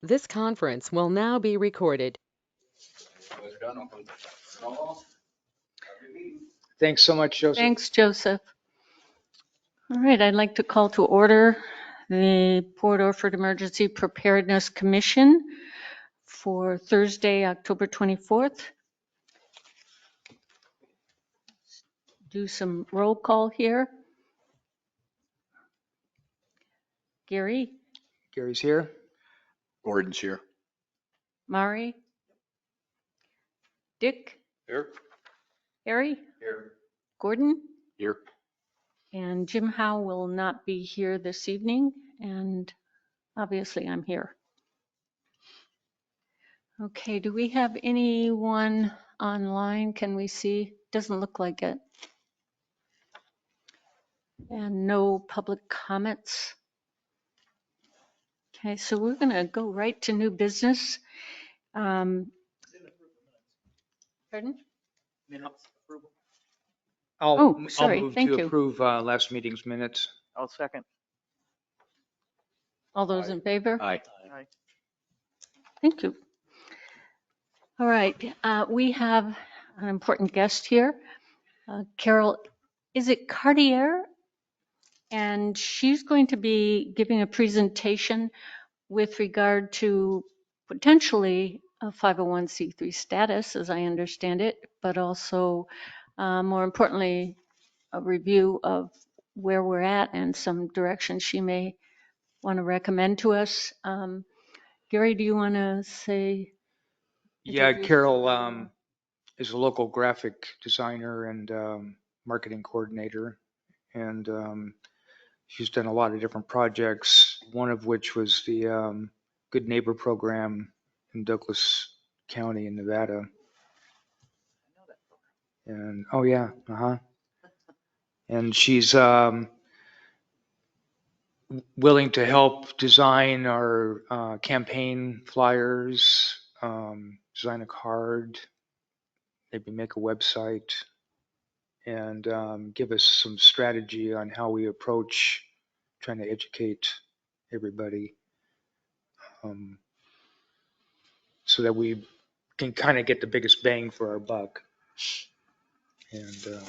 This conference will now be recorded. Thanks so much, Joseph. Thanks, Joseph. All right, I'd like to call to order the Port Orford Emergency Preparedness Commission for Thursday, October 24th. Do some roll call here. Gary, Gary's here. Gordon's here. Mari, Dick, Here. Harry, Here. Gordon, Here. and Jim Howe will not be here this evening, and obviously I'm here. Okay, do we have anyone online? Can we see? Doesn't look like it. And no public comments. Okay, so we're going to go right to new business. Pardon? Oh, sorry. I'll move Thank to you. approve last meeting's minutes. I'll second. All those in favor? Aye. Aye. Thank you. All right, we have an important guest here. Carol, is it Cartier? And she's going to be giving a presentation with regard to potentially a 501c3 status, as I understand it, but also, more importantly, a review of where we're at and some direction she may want to recommend to us. Gary, do you want to say? Yeah, introduce- Carol is a local graphic designer and marketing coordinator. And she's done a lot of different projects, one of which was the Good Neighbor program in Douglas County in Nevada. And oh yeah, and she's willing to help design our campaign flyers, design a card, maybe make a website, and give us some strategy on how we approach trying to educate everybody, so that we can kind of get the biggest bang for our buck. And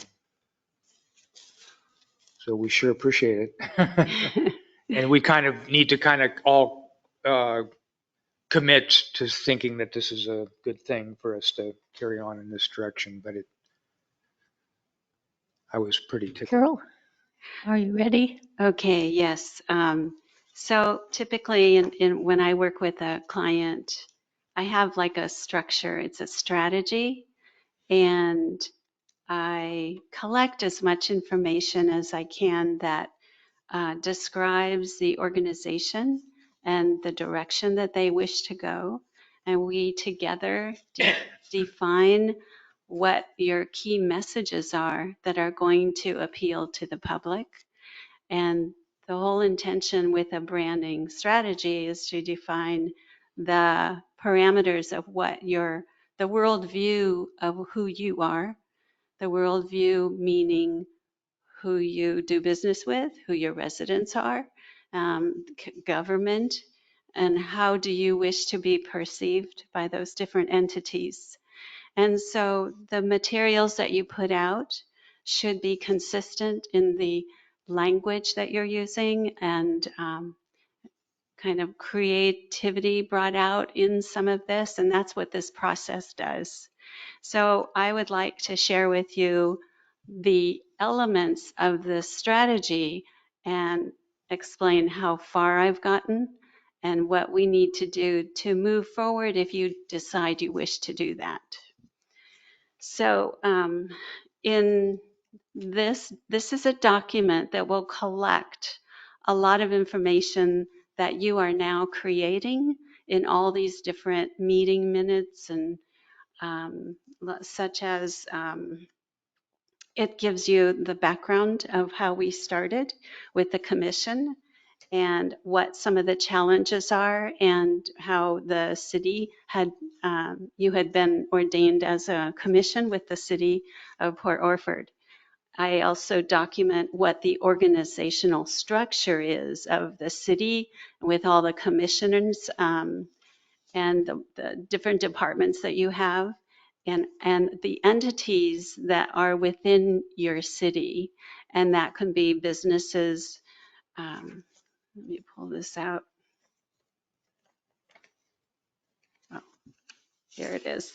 so we sure appreciate it. And we kind of need to kind of all commit to thinking that this is a good thing for us to carry on in this direction. But I was pretty tickled. Carol, are you ready? Okay, yes. So typically when I work with a client, I have like a structure, it's a strategy, and I collect as much information as I can that describes the organization and the direction that they wish to go. And we together define what your key messages are that are going to appeal to the public. And the whole intention with a branding strategy is to define the parameters of what the worldview of who you are, the worldview meaning who you do business with, who your residents are, government, and how do you wish to be perceived by those different entities. And so the materials that you put out should be consistent in the language that you're using, and kind of creativity brought out in some of this, and that's what this process does. So I would like to share with you the elements of this strategy and explain how far I've gotten and what we need to do to move forward if you decide you wish to do that. So in this is a document that will collect a lot of information that you are now creating in all these different meeting minutes, and such as it gives you the background of how we started with the commission and what some of the challenges are, and how the city had, you had been ordained as a commission with the city of Port Orford. I also document what the organizational structure is of the city with all the commissioners and the different departments that you have, and the entities that are within your city. And that can be businesses. Let me pull this out. Oh, here it is.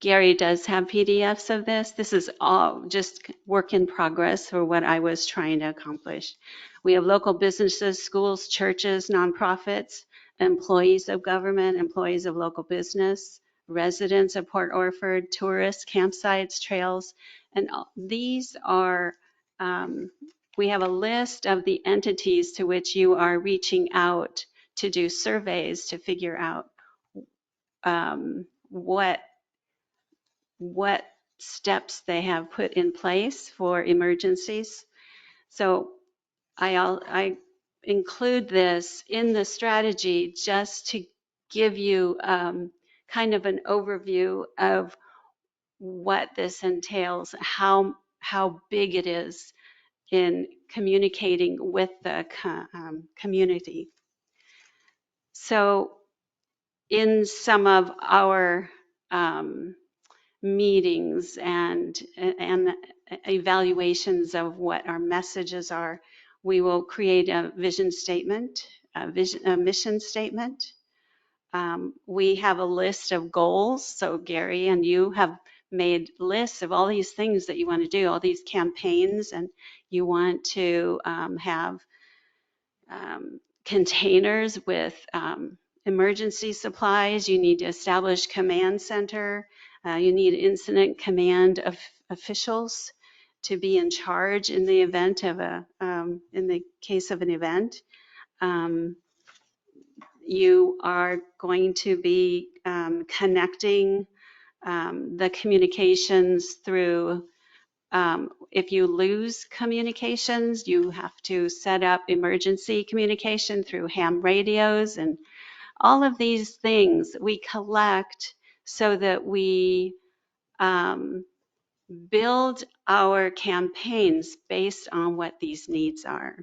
Gary does have PDFs of this. This is all just work in progress for what I was trying to accomplish. We have local businesses, schools, churches, nonprofits, employees of government, employees of local business, residents of Port Orford, tourists, campsites, trails, and these are, we have a list of the entities to which you are reaching out to do surveys to figure out what steps they have put in place for emergencies. So I include this in the strategy just to give you kind of an overview of what this entails, how big it is in communicating with the community. So in some of our meetings and evaluations of what our messages are, we will create a vision statement, a mission statement. We have a list of goals. So Gary and you have made lists of all these things that you want to do, all these campaigns, and you want to have containers with emergency supplies. You need to establish command center. You need incident command of officials to be in charge in the event of in the case of an event. You are going to be connecting the communications through, if you lose communications, you have to set up emergency communication through ham radios, and all of these things we collect so that we build our campaigns based on what these needs are.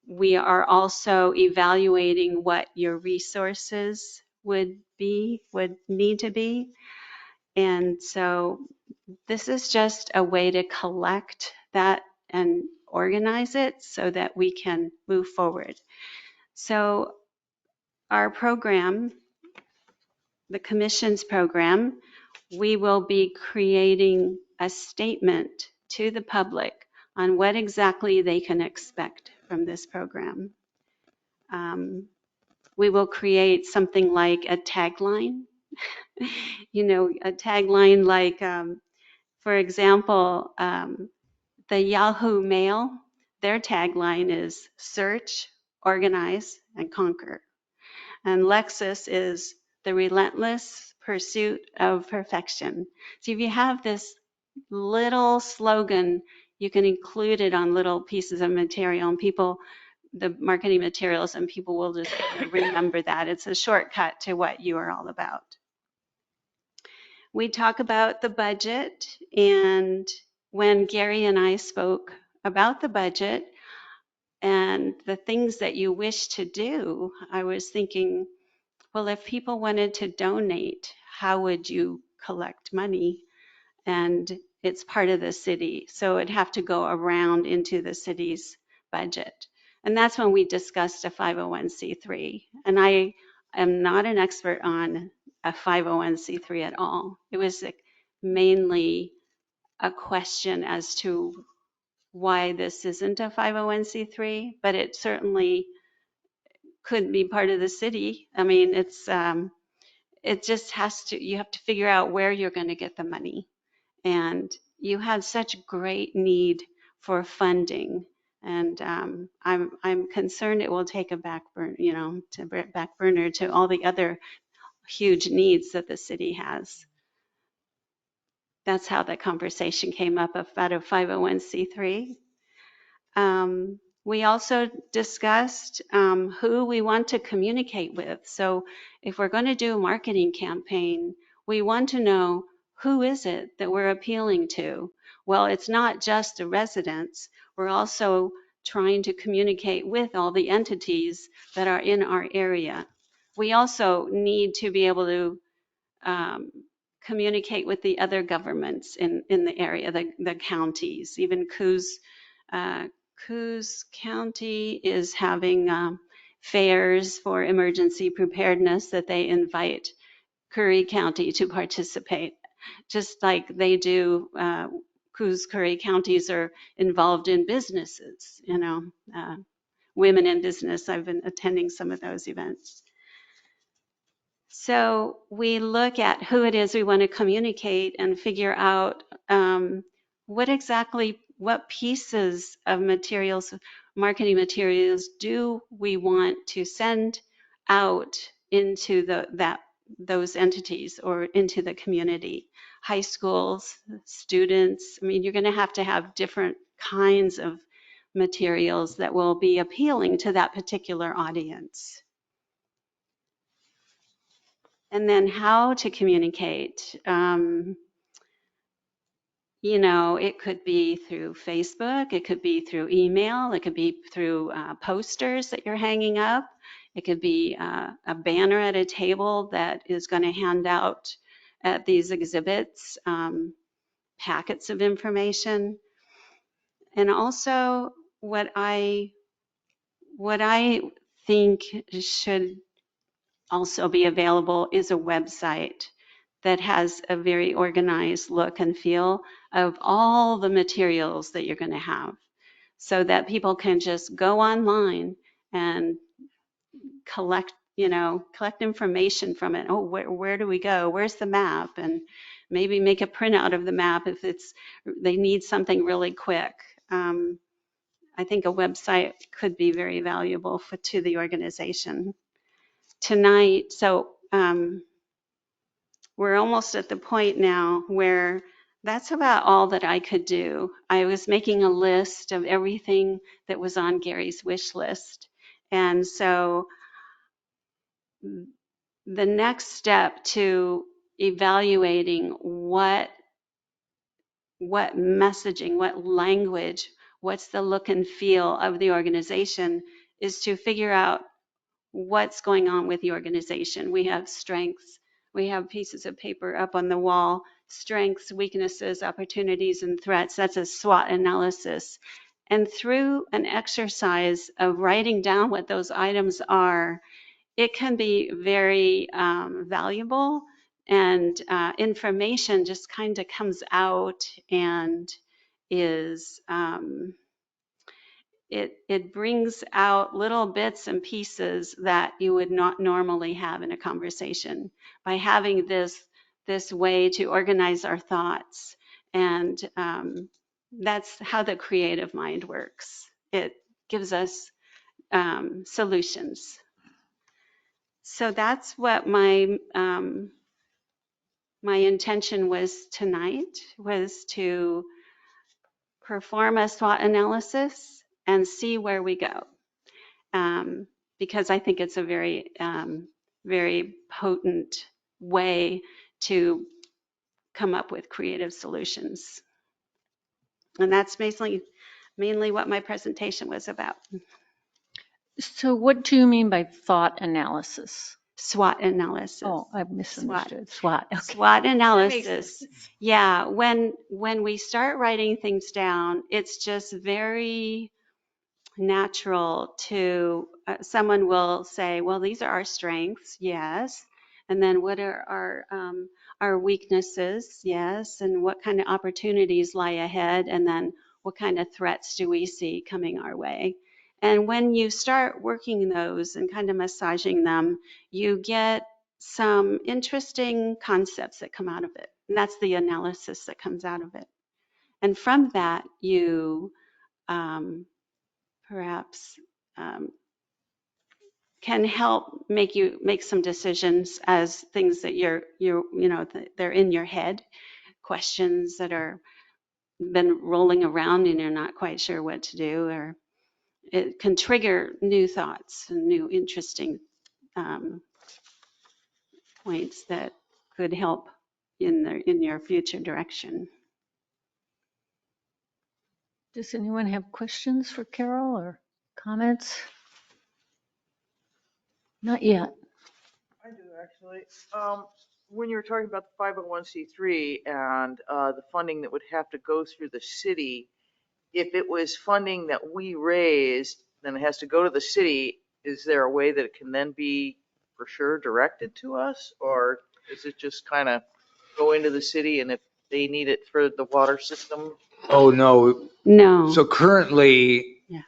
We are also evaluating what your resources would need to be. And so this is just a way to collect that and organize it so that we can move forward. So our program, the commission's program, we will be creating a statement to the public on what exactly they can expect from this program. We will create something like a tagline, a tagline like, for example, the Yahoo Mail, their tagline is search, organize, and conquer. And Lexus is the relentless pursuit of perfection. So if you have this little slogan, you can include it on little pieces of material, and the marketing materials, and people will just remember that. It's a shortcut to what you are all about. We talk about the budget, and when Gary and I spoke about the budget and the things that you wish to do, I was thinking, well, if people wanted to donate, how would you collect money? And it's part of the city, so it'd have to go around into the city's budget. And that's when we discussed a 501c3. And I am not an expert on a 501c3 at all. It was mainly a question as to why this isn't a 501c3, but it certainly could be part of the city. I mean, it just you have to figure out where you're going to get the money. And you have such great need for funding. And I'm concerned it will take a back burner to all the other huge needs that the city has. That's how that conversation came up about a 501c3. We also discussed who we want to communicate with. So if we're going to do a marketing campaign, we want to know, who is it that we're appealing to? Well, it's not just the residents. We're also trying to communicate with all the entities that are in our area. We also need to be able to communicate with the other governments in the area, the counties. Even Coos County is having fairs for emergency preparedness that they invite Curry County to participate, just like they do. Coos Curry counties are involved in businesses, women in business. I've been attending some of those events. So we look at who it is we want to communicate and figure out what pieces of materials, marketing materials, do we want to send out into those entities or into the community. High schools, students, I mean, you're going to have different kinds of materials that will be appealing to that particular audience. And then how to communicate. It could be through Facebook, it could be through email, it could be through posters that you're hanging up. It could be a banner at a table that is going to hand out at these exhibits packets of information. And also what I think should also be available is a website that has a very organized look and feel of all the materials that you're going to have, so that people can just go online and collect information from it. Oh, where do we go? Where's the map? And maybe make a printout of the map if they need something really quick. I think a website could be very valuable to the organization. Tonight, so we're almost at the point now where that's about all that I could do. I was making a list of everything that was on Gary's wish list. And so the next step to evaluating what messaging, what language, what's the look and feel of the organization is to figure out what's going on with the organization. We have strengths. We have pieces of paper up on the wall, strengths, weaknesses, opportunities, and threats. That's a SWOT analysis. And through an exercise of writing down what those items are, it can be very valuable, and information just kind of comes out and is it brings out little bits and pieces that you would not normally have in a conversation by having this way to organize our thoughts. And that's how the creative mind works. It gives us solutions. So that's what my intention was tonight, was to perform a SWOT analysis and see where we go, because I think it's a very, very potent way to come up with creative solutions. And that's mainly what my presentation was about. So what do you mean by thought analysis? SWOT analysis. Oh, I misunderstood. SWOT. Okay. SWOT analysis. Yeah, when we start writing things down, it's just very natural to someone will say, well, these are our strengths, yes, and then what are our weaknesses, yes, and what kind of opportunities lie ahead, and then what kind of threats do we see coming our way. And when you start working those and kind of massaging them, you get some interesting concepts that come out of it, and that's the analysis that comes out of it. And from that, you perhaps can help make some decisions as things that they're in your head, questions that are been rolling around and you're not quite sure what to do, or it can trigger new thoughts and new interesting points that could help in your future direction. Does anyone have questions for Carol or comments? Not yet. I do actually. When you were talking about the 501c3 and the funding that would have to go through the city, if it was funding that we raised, then it has to go to the city. Is there a way that it can then be for sure directed to us, or is it just kind of go into the city and if they need it for the water system? Oh, no. No. So currently, Yeah.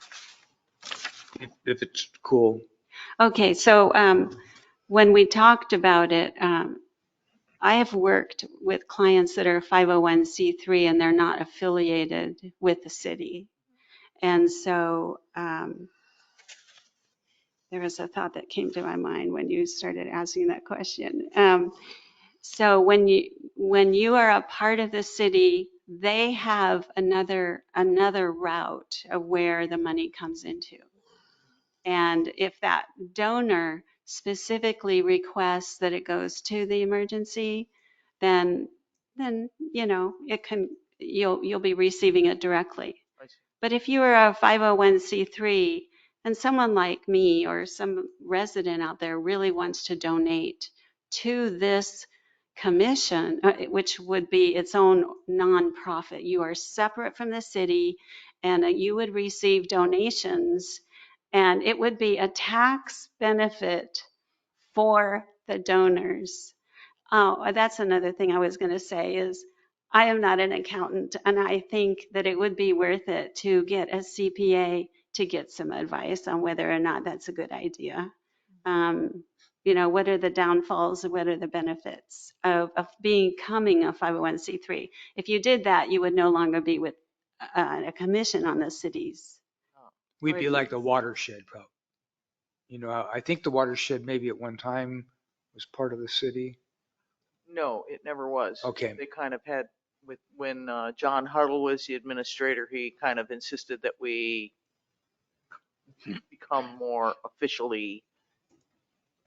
if it's cool, Okay, so when we talked about it, I have worked with clients that are 501c3 and they're not affiliated with the city. And so there was a thought that came to my mind when you started asking that question. So when you are a part of the city, they have another route of where the money comes into. And if that donor specifically requests that it goes to the emergency, then it can you'll be receiving it directly. I see. But if you are a 501c3 and someone like me or some resident out there really wants to donate to this commission, which would be its own nonprofit, you are separate from the city and you would receive donations and it would be a tax benefit for the donors. Oh, that's another thing I was going to say is I am not an accountant, and I think that it would be worth it to get a CPA to get some advice on whether or not that's a good idea. What are the downfalls and what are the benefits of becoming a 501c3? If you did that, you would no longer be with a commission on the cities. we'd be Right. like the watershed, probably. I think the watershed maybe at one time was part of the city. No, it never was. Okay. They kind of had when John Huddle was the administrator, he kind of insisted that we become more officially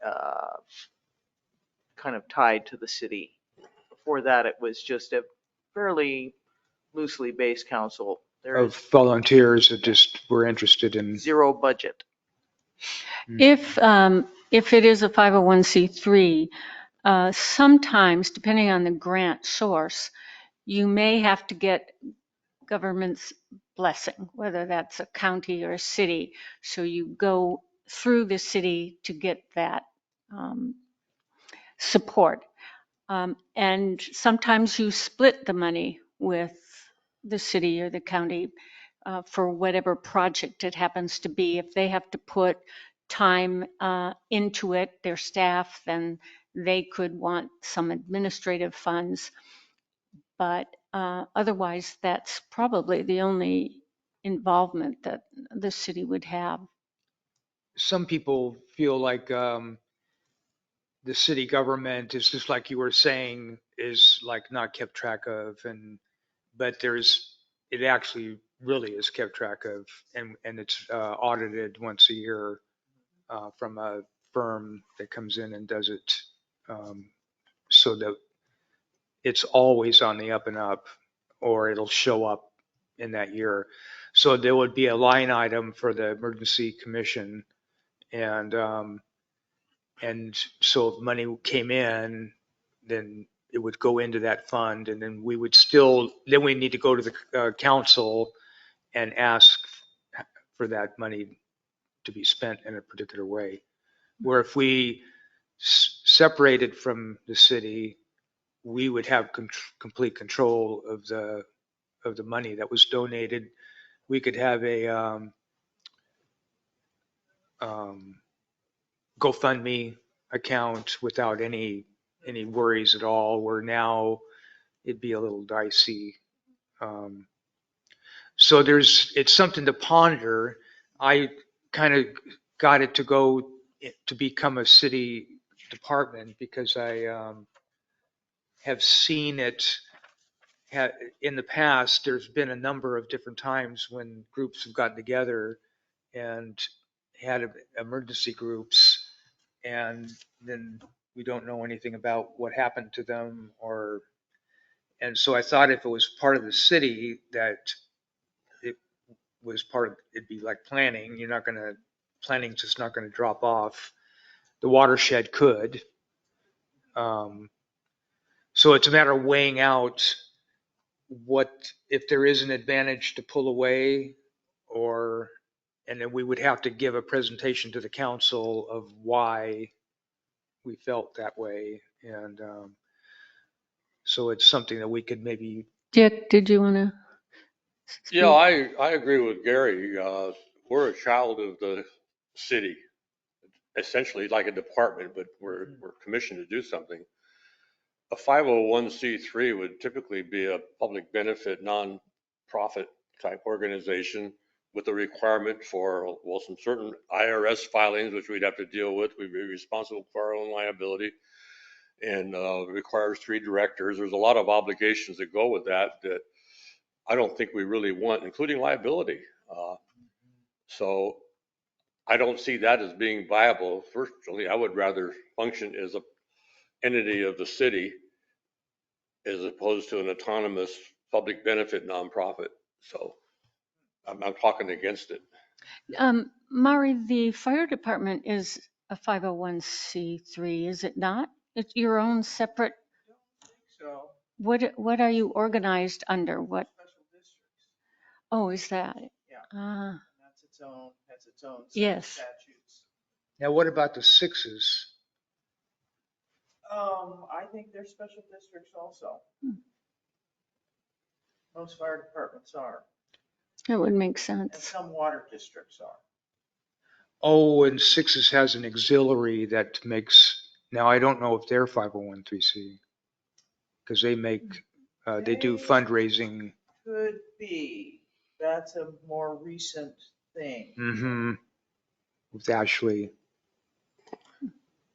uh, kind of tied to the city. Before that, it was just a fairly loosely based council. There Of is volunteers that just were interested in. zero budget. If it is a 501c3, sometimes, depending on the grant source, you may have to get government's blessing, whether that's a county or a city. So you go through the city to get that support. And sometimes you split the money with the city or the county for whatever project it happens to be. If they have to put time into it, their staff, then they could want some administrative funds. But otherwise, that's probably the only involvement that the city would have. Some people feel like the city government is just like you were saying, is like not kept track of, but it actually really is kept track of, and it's audited once a year from a firm that comes in and does it, so that it's always on the up and up, or it'll show up in that year. So there would be a line item for the emergency commission, and so if money came in, then it would go into that fund, and then we need to go to the council and ask for that money to be spent in a particular way. Where if we separated from the city, we would have complete control of the money that was donated. We could have a GoFundMe account without any worries at all, where now it'd be a little dicey. So it's something to ponder. I kind of got it to go to become a city department because I have seen it in the past. There's been a number of different times when groups have gotten together and had emergency groups, and then we don't know anything about what happened to them, and so I thought if it was part of the city that was part of, it'd be like planning. Planning's just not going to drop off. The watershed could. So it's a matter of weighing out if there is an advantage to pull away, and then we would have to give a presentation to the council of why we felt that way. And so it's something that we could maybe. Dick, did you want to? Yeah, I agree with Gary. We're a child of the city, essentially like a department, but we're commissioned to do something. A 501c3 would typically be a public benefit, non-profit type organization with a requirement for, well, some certain IRS filings, which we'd have to deal with. We'd be responsible for our own liability, and requires 3 directors. There's a lot of obligations that go with that I don't think we really want, including liability. So I don't see that as being viable. Firstly, I would rather function as an entity of the city as opposed to an autonomous public benefit nonprofit. So I'm talking against it. Mari, the fire department is a 501c3, is it not? It's your own separate. So, What are you organized under? What? special districts, Oh, is that? Yeah. Ah, that's its own set of Yes. statutes. Now, what about the 6s? I think they're special districts also. Hmm. Most fire departments are, that would make and sense. some water districts are. Oh, and 6s has an auxiliary that makes, now I don't know if they're 501c, because they do fundraising. Could be. That's a more recent thing. With Ashley.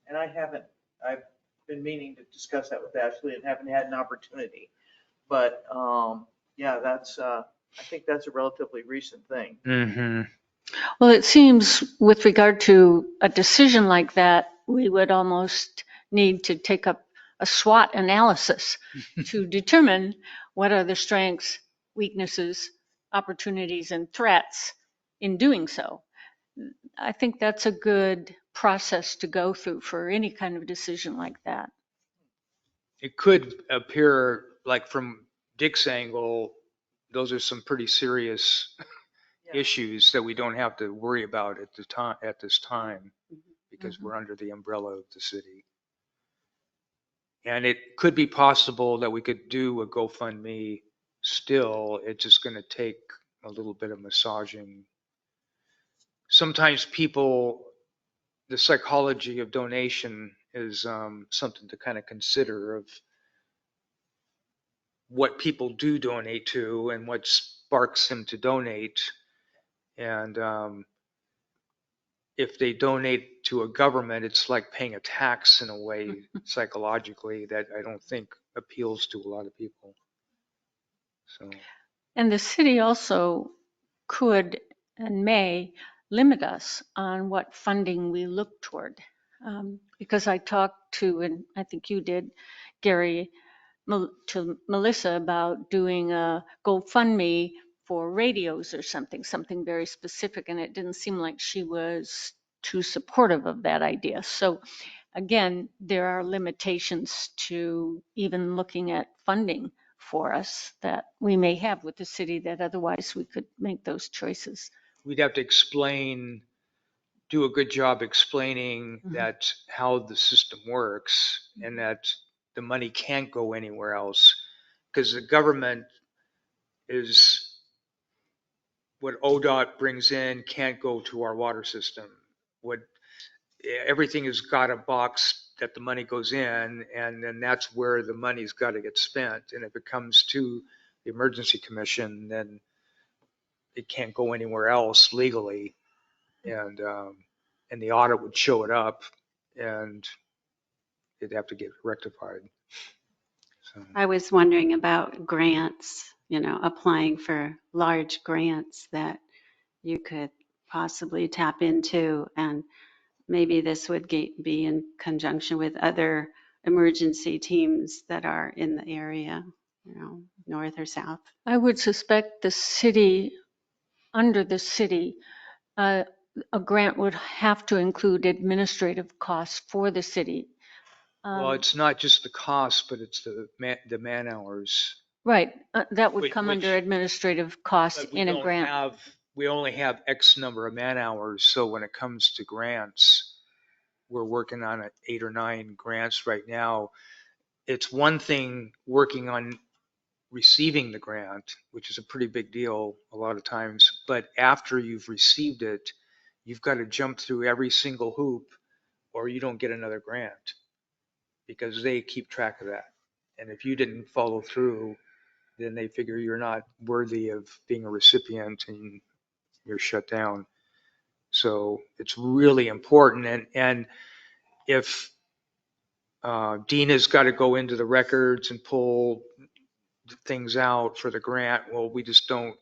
And I've been meaning to discuss that with Ashley and haven't had an opportunity. But, yeah, I think that's a relatively recent thing. Well, it seems with regard to a decision like that, we would almost need to take up a SWOT analysis to determine what are the strengths, weaknesses, opportunities, and threats in doing so. I think that's a good process to go through for any kind of decision like that. It could appear like from Dick's angle, those are some pretty serious Yeah. issues that we don't have to worry about at this time, because we're under the umbrella of the city. And it could be possible that we could do a GoFundMe still. It's just going to take a little bit of massaging. Sometimes the psychology of donation is something to kind of consider, of what people do donate to and what sparks them to donate. And if they donate to a government, it's like paying a tax in a way psychologically that I don't think appeals to a lot of people. So. And the city also could and may limit us on what funding we look toward. Because I talked to, and I think you did, Gary, to Melissa about doing a GoFundMe for radios or something very specific, and it didn't seem like she was too supportive of that idea. So again, there are limitations to even looking at funding for us that we may have with the city, that otherwise we could make those choices. We'd have to do a good job explaining that how the system works, and that the money can't go anywhere else, because the government is what ODOT brings in can't go to our water system. Everything has got a box that the money goes in, and then that's where the money's got to get spent. And if it comes to the emergency commission, then it can't go anywhere else legally. And the audit would show it up, and it'd have to get rectified. So. I was wondering about grants, applying for large grants that you could possibly tap into, and maybe this would be in conjunction with other emergency teams that are in the area, north or south. I would suspect the city under the city, a grant would have to include administrative costs for the city. Well, it's not just the cost, but it's the man hours. Right, that would Which- come under which- administrative costs But we in a don't grant. have, we only have X number of man hours. So when it comes to grants, we're working on 8 or 9 grants right now. It's one thing working on receiving the grant, which is a pretty big deal a lot of times. But after you've received it, you've got to jump through every single hoop or you don't get another grant because they keep track of that. And if you didn't follow through, then they figure you're not worthy of being a recipient and you're shut down. So it's really important. And if Dina's got to go into the records and pull things out for the grant, well, we just don't.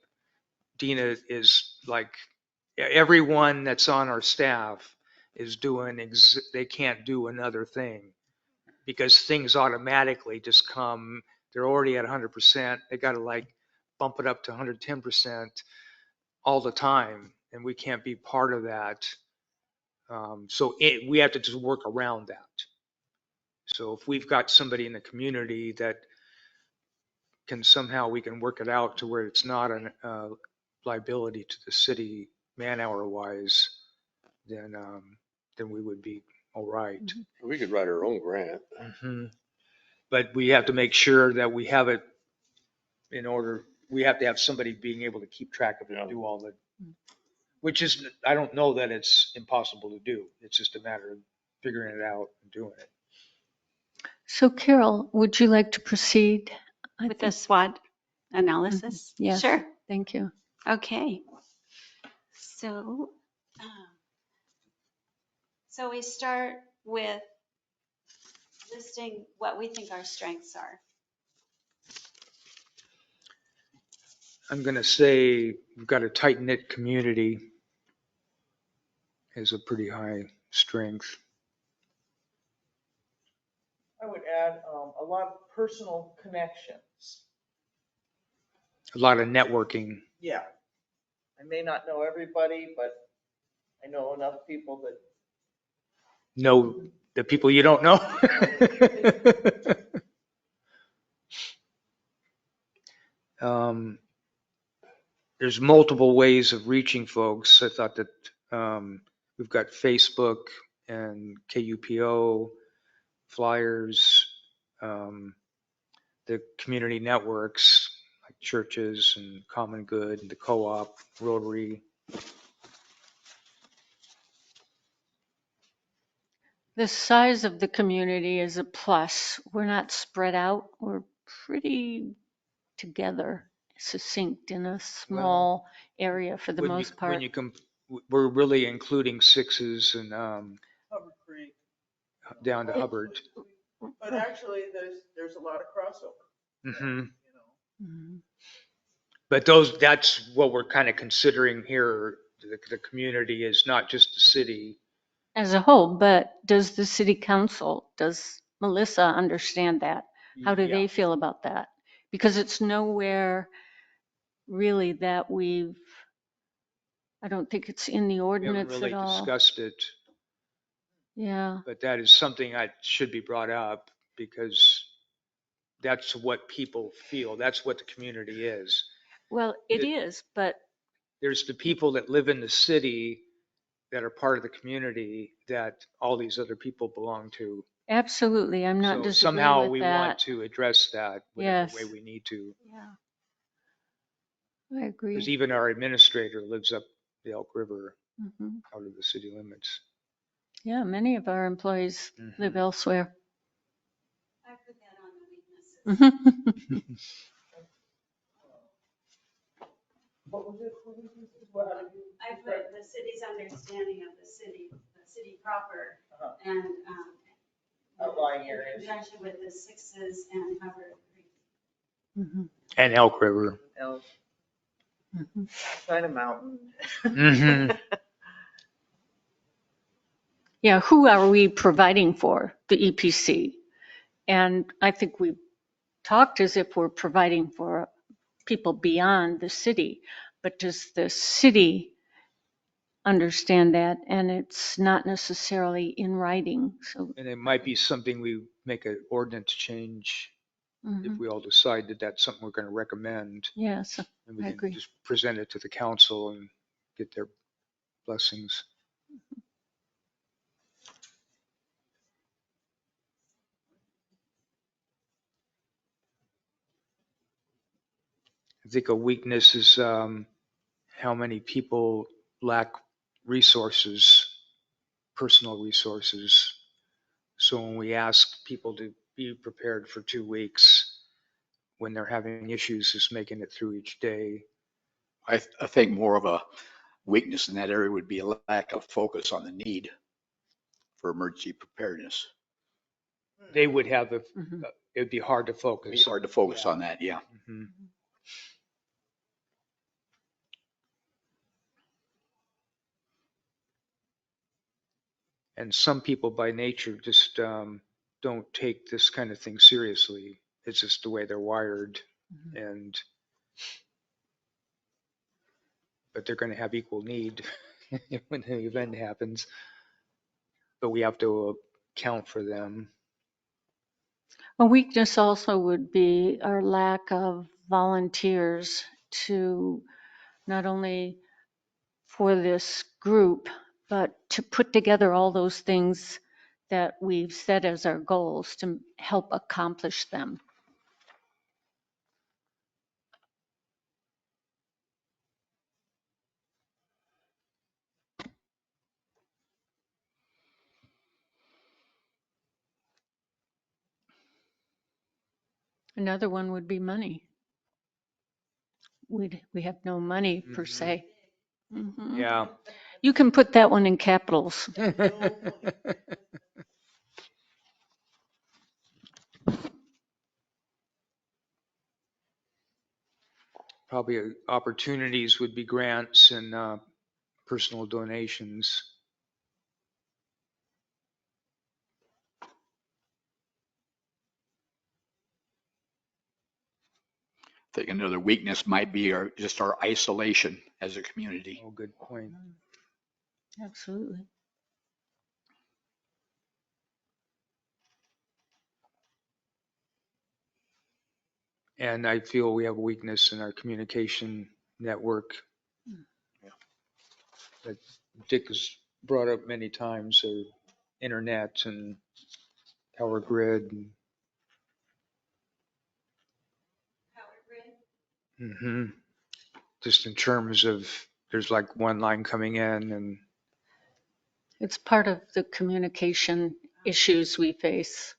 Dina is like, everyone that's on our staff is doing, they can't do another thing because things automatically just come, they're already at 100%. They got to like bump it up to 110% all the time. And we can't be part of that. So we have to just work around that. So if we've got somebody in the community that can somehow, we can work it out to where it's not a liability to the city man hour wise, then we would be all right. We could write our own grant. Mhm. But we have to make sure that we have it in order. We have to have somebody being able to keep track of it and do all the, which is, I don't know that it's impossible to do. It's just a matter of figuring it out and doing it. So Carol, would you like to proceed? I With the think- SWOT analysis? Yes. Sure. Thank you. Okay. So, so we start with listing what we think our strengths are. I'm going to say we've got a tight knit community is a pretty high strength. I would add a lot of personal connections. A lot of networking. Yeah. I may not know everybody, but I know enough people that Know the people you don't know. There's multiple ways of reaching folks. I thought that we've got Facebook and KUPO, flyers, the community networks like churches and Common Good, the co-op, Rotary. The size of the community is a plus. We're not spread out. We're pretty together, succinct in a small area for the When most part. we're really including Sixes and Hubbard Creek. down to Hubbard. But actually, there's a lot of crossover. Hmm. You know. Mhm. But that's what we're kind of considering here. The community is not just the city. As a whole, but does the city council, does Melissa understand that? How do Yeah. they feel about that? Because it's nowhere really that I don't think it's in the We haven't ordinance really at all. discussed it, Yeah, but that is something that should be brought up because that's what people feel. That's what the community is. well, it It- is, but There's the people that live in the city that are part of the community that all these other people belong to. absolutely, I'm not So disagreeing somehow with we want that. to address that whatever Yes. way we need to. Yeah, I agree. Because even our administrator lives up the Elk River Mhm. out of the city limits. Yeah, many of our employees live Mhm. elsewhere. I put that on the weaknesses. What was it? What did you- I put the city's understanding of the city proper, Uh-huh. and Outlying in areas. conjunction with the Sixes and Hubbard Creek. Mhm, And Elk River. Else, mhm. kind of mountain. Mhm. Yeah, who are we providing for? The EPC. And I think we talked as if we're providing for people beyond the city. but does the city understand that? And it's not necessarily in writing, so. And it might be something we make an ordinance change if Mhm. we all decide that that's something we're going to recommend. Yes, And we I can agree. just present it to the council and get their blessings. I think a weakness is how many people lack resources, personal resources. So when we ask people to be prepared for 2 weeks, when they're having issues, just making it through each day. I think more of a weakness in that area would be a lack of focus on the need for emergency preparedness. They would have, Mhm. it'd be hard to It'd focus. be hard to focus on that, yeah. Mhm. And some people by nature just don't take this kind of thing seriously. It's just the way they're wired. And but they're going to have equal need when the event happens. But we have to account for them. A weakness also would be our lack of volunteers to not only for this group, but to put together all those things that we've set as our goals to help accomplish them. Another one would be money. We have no money per Mhm. se. Mhm. Yeah. You can put that one in capitals. Probably opportunities would be grants and personal donations. I think another weakness might be just our isolation as a community. Oh, good point. Absolutely. And I feel we have a weakness in our communication network. Yeah. That Dick has brought up many times, internet and power grid. Mhm. Just in terms of, there's like one line coming in and It's part of the communication issues we face.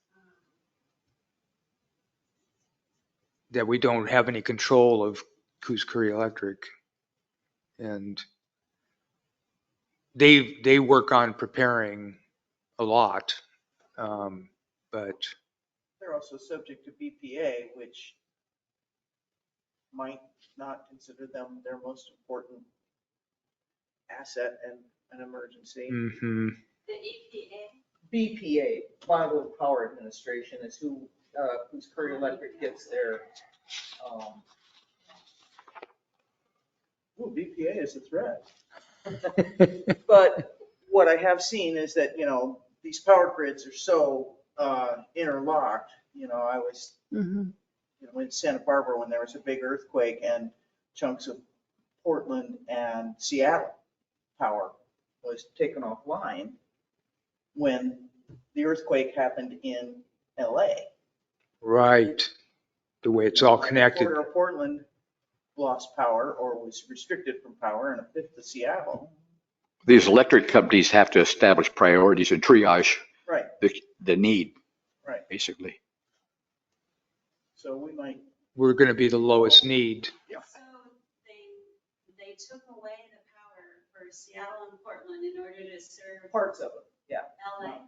that we don't have any control of Coos Curry Electric. And they work on preparing a lot, but They're also subject to BPA, which might not consider them their most important asset in an emergency. mhm. BPA, Bonneville Power Administration, is whose Curry Electric gets their, BPA is a threat. But what I have seen is that, these power grids are so interlocked. I was Mhm. in Santa Barbara when there was a big earthquake and chunks of Portland and Seattle power was taken offline when the earthquake happened in LA. Right. The way it's all connected. A quarter of Portland lost power or was restricted from power, and a fifth of Seattle. These electric companies have to establish priorities and triage Right, the need, right. basically. So we might. We're going to be the lowest need. So they took away the power for Seattle and Portland in order to serve Parts of it, yeah. LA.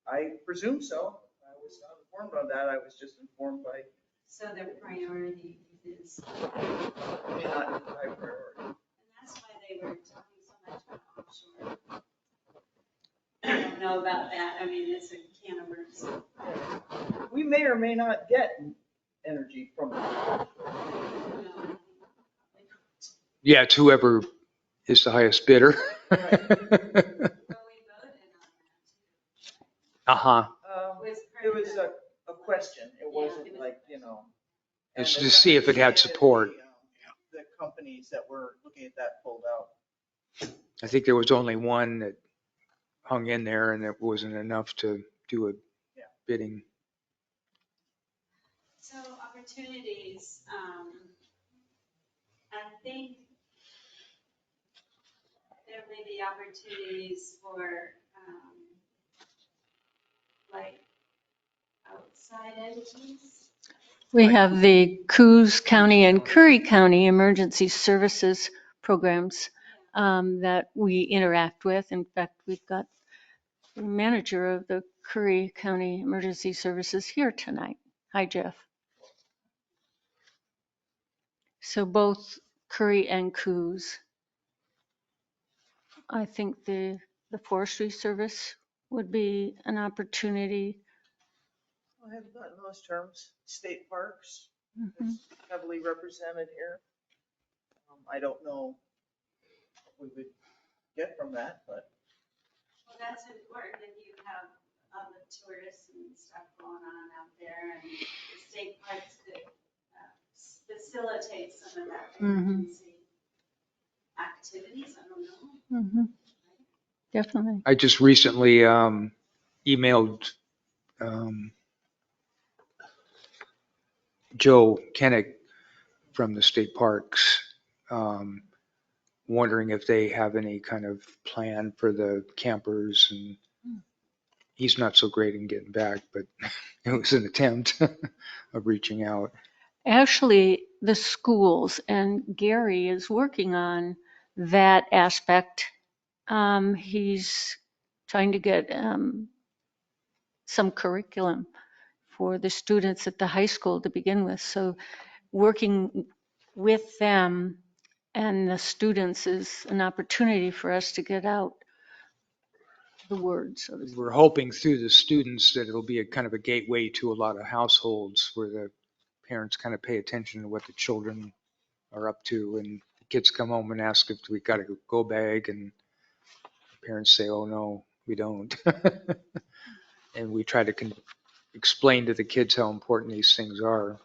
I presume so. I was not informed on that. I was just informed by, So their priority is, may not be high priority. and that's why they were talking so much about offshore. I don't know about that. I mean, it's a can of worms. We may or may not get energy from. No. Yeah, it's whoever is the highest bidder. Uh-huh. It was a question. It wasn't like, It's and to see if it had support. The companies that were looking at that pulled out. I think there was only one that hung in there, and it wasn't enough to do a bidding. So opportunities, I think there may be opportunities for, like, outside entities. We have the Coos County and Curry County Emergency Services programs that we interact with. In fact, we've got the manager of the Curry County Emergency Services here tonight. Hi, Jeff. So both Curry and Coos. I think the Forestry Service would be an opportunity. I haven't gotten those terms. State parks Mhm. is heavily represented here. I don't know what we would get from that, but Well, that's important if you have all the tourists and stuff going on out there, and the state parks could facilitate some of that emergency activities. I don't know. Mhm. Definitely. I just recently emailed Joe Kennick from the state parks, wondering if they have any kind of plan for the campers, and he's not so great in getting back, but it was an attempt of reaching out. Actually, the schools, and Gary is working on that aspect. He's trying to get some curriculum for the students at the high school to begin with. So working with them and the students is an opportunity for us to get out the word. So to speak. We're hoping through the students that it'll be a kind of a gateway to a lot of households where the parents kind of pay attention to what the children are up to, and the kids come home and ask if we got a go bag, and parents say, oh no, we don't. And we try to explain to the kids how important these things are.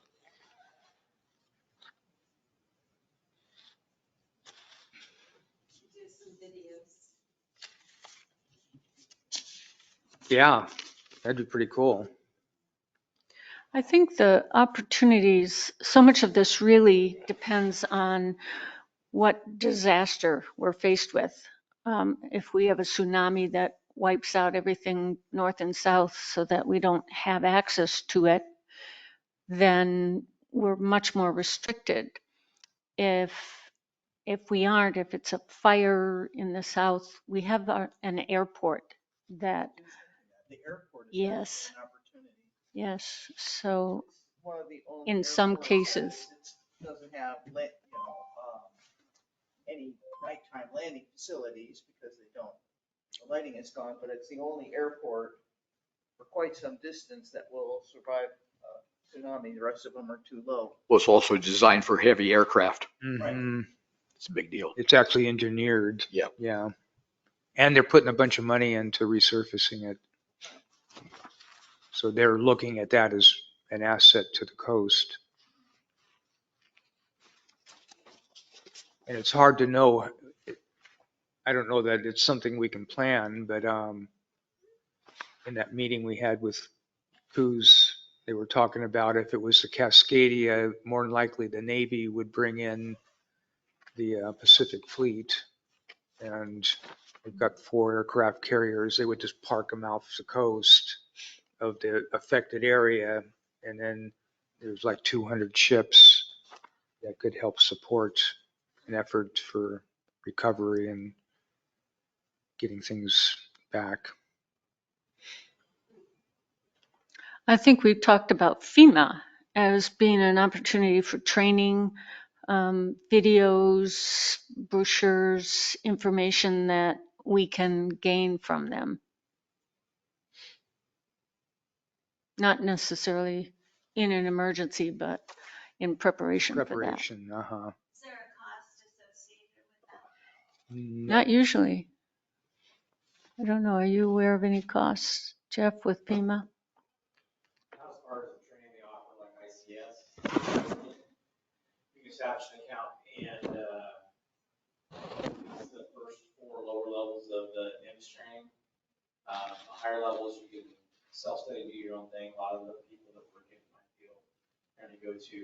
Do some videos. Yeah, that'd be pretty cool. I think the opportunities, so much of this really depends on what disaster we're faced with. If we have a tsunami that wipes out everything north and south so that we don't have access to it, then we're much more restricted. If we aren't, if it's a fire in the south, we have an airport that, the airport is yes, an opportunity. yes. So It's one of the only in some airports cases, that doesn't have, any nighttime landing facilities because they don't. The lighting is gone, but it's the only airport for quite some distance that will survive tsunami. The rest of them are too low. Well, it's also designed for heavy aircraft. Mhm. It's a big deal. It's actually engineered. Yeah. Yeah. And they're putting a bunch of money into resurfacing it. So they're looking at that as an asset to the coast. And it's hard to know. I don't know that it's something we can plan, but in that meeting we had with Coos, they were talking about if it was the Cascadia, more than likely the Navy would bring in the Pacific Fleet. And they've got 4 aircraft carriers. They would just park them off the coast of the affected area. And then there's like 200 ships that could help support an effort for recovery and getting things back. I think we've talked about FEMA as being an opportunity for training, videos, brochures, information that we can gain from them. Not necessarily in an emergency, but in preparation for that. Preparation, Is there a cost associated Not usually. I don't know. Are you aware of any costs, Jeff, with FEMA? As far as the training they offer, like ICS, you can establish an account and it's the first 4 lower levels of the NIMS training. Higher levels, you can self-study, do your own thing. A lot of the people that work in my field kind of go to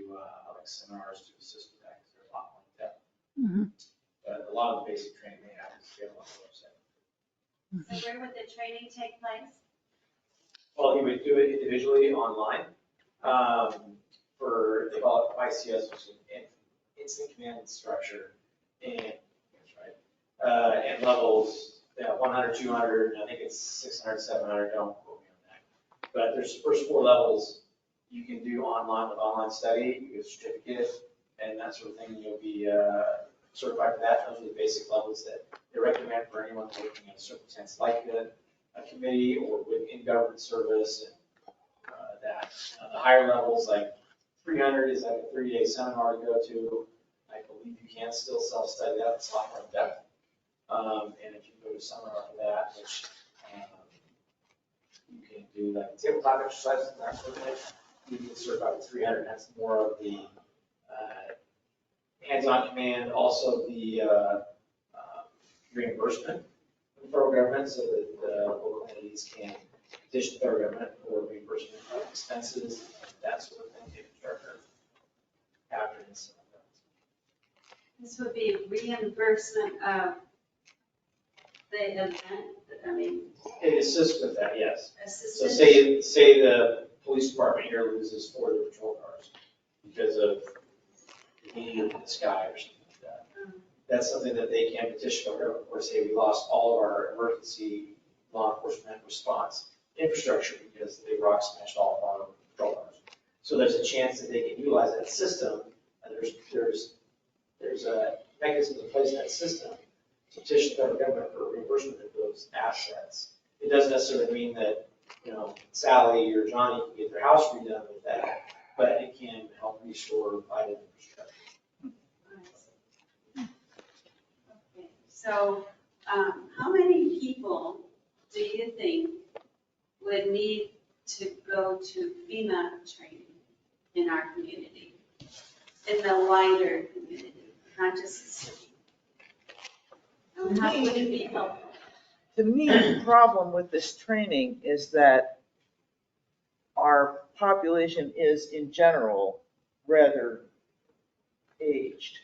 like seminars to assist with that because they're a lot more in depth. Mhm. But a lot of the basic training they have is available on the website. So where would the training take place? Well, you would do it individually online. For, they call it ICS, which is Incident Command Structure. And, that's right. And levels, 100, 200, and I think it's 600, 700, don't quote me on that. But there's the first 4 levels you can do online with online study, you get a certificate and that sort of thing. You'll be certified for that. Those are the basic levels that they recommend for anyone working in a circumstance like a committee or in government service. And that the higher levels, like 300 is like a 3-day seminar to go to. I believe you can still self-study that. It's a lot more in depth. And if you go to seminar for that, which you can do like tabletop exercises and that sort of thing, you can certify with 300. That's more of the hands-on command, also the reimbursement from the federal government, so that the local entities can petition the federal government for reimbursement of expenses, that sort of thing, infrastructure, after this. This would be reimbursement of the event, I mean, It assists with that, yes. So assistance. say the police department here loses 4 of their patrol cars because of the meteor in the sky or something like that. That's something that they can petition over, or say we lost all of our emergency law enforcement response infrastructure because the big rock smashed all of our patrol cars. So there's a chance that they can utilize that system. And there's a mechanism in place in that system to petition the federal government for reimbursement of those assets. It doesn't necessarily mean that, Sally or Johnny can get their house redone with that, but it can help restore vital infrastructure. Okay. So, how many people do you think would need to go to FEMA training in our community, in the wider community, not just the city? And how would it be helpful? To me, the problem with this training is that our population is in general rather aged.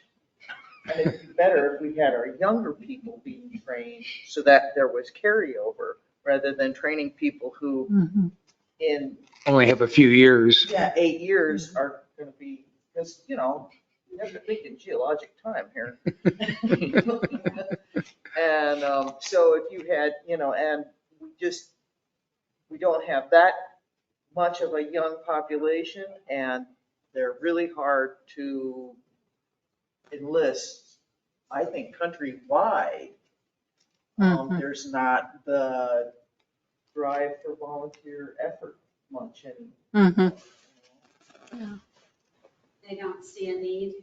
And it'd be better if we had our younger people being trained so that there was carryover rather than training people who in, Only have a few years. 8 years are going to be, because, you have to think in geologic time here. And so if you had, and we don't have that much of a young population, and they're really hard to enlist, I think countrywide. There's not the drive for volunteer effort much anymore. They don't see a need.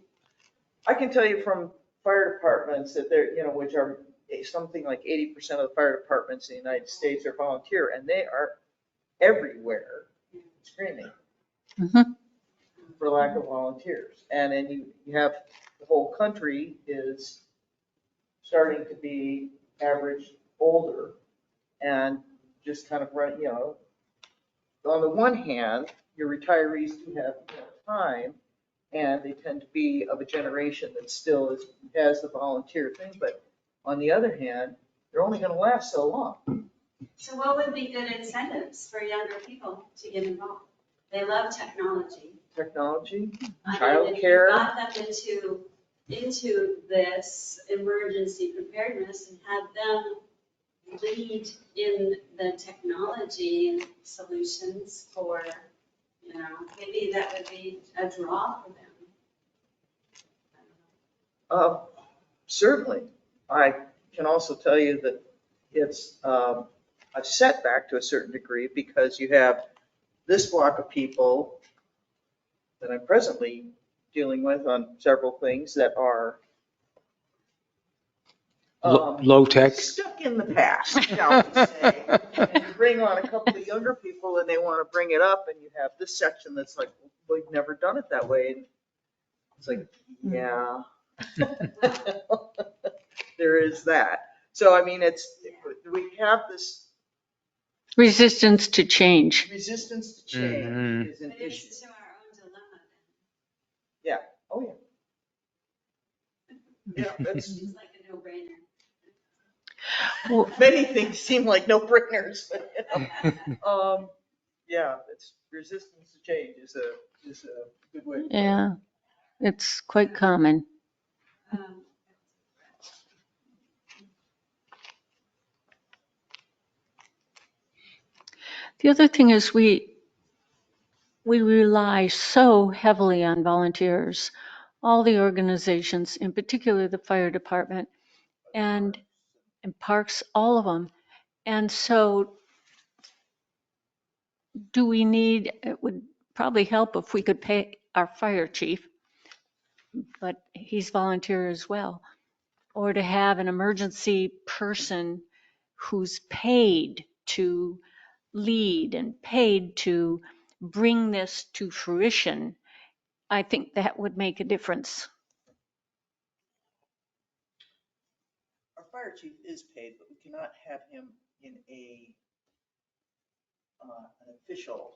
I can tell you from fire departments that they're, which are something like 80% of the fire departments in the United States are volunteer, and they are everywhere screaming for lack of volunteers. And then you have the whole country is starting to be average older and just kind of run, on the one hand, your retirees do have time, and they tend to be of a generation that still has the volunteer thing. But on the other hand, they're only going to last so long. So what would be good incentives for younger people to get involved? They love technology. Technology, If childcare. you got them into this emergency preparedness and had them lead in the technology solutions for, maybe that would be a draw for them. Certainly. I can also tell you that it's a setback to a certain degree because you have this block of people that I'm presently dealing with on several things that are Low tech. Stuck in the past, shall we say. And you bring on a couple of younger people and they want to bring it up and you have this section that's like, we've never done it that way. And it's like, yeah. There is that. So, I mean, we have this Resistance to change. resistance to change Mhm. is an But it's issue. to our own dilemma Yeah, oh, yeah. Yeah, then. that's, It's like a no-brainer. Well, many things seem like no-brainers, but, yeah, it's resistance to change is a good way. to put it. yeah, it's quite common. Um, The other thing is we rely so heavily on volunteers, all the organizations, in particular the fire department and parks, all of them. And so it would probably help if we could pay our fire chief, but he's volunteer as well, or to have an emergency person who's paid to lead and paid to bring this to fruition. I think that would make a difference. Our fire chief is paid, but we cannot have him in an official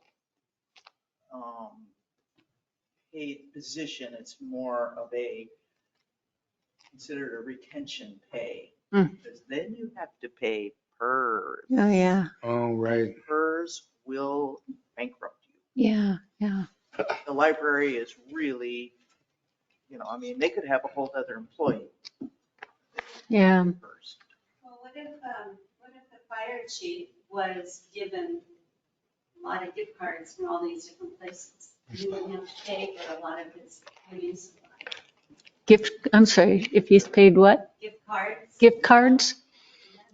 paid position. It's more of considered a retention pay. Mm. Because then you have to pay PERS. Oh, yeah, Oh, right. PERS will bankrupt you. yeah, yeah. The library is really, I mean, they could have a whole other employee. Yeah. PERS. Well, what if the fire chief was given a lot of gift cards from all these different places? He wouldn't have to pay for a lot of his cleaning supplies. I'm sorry, if he's paid what? Gift cards. Gift cards?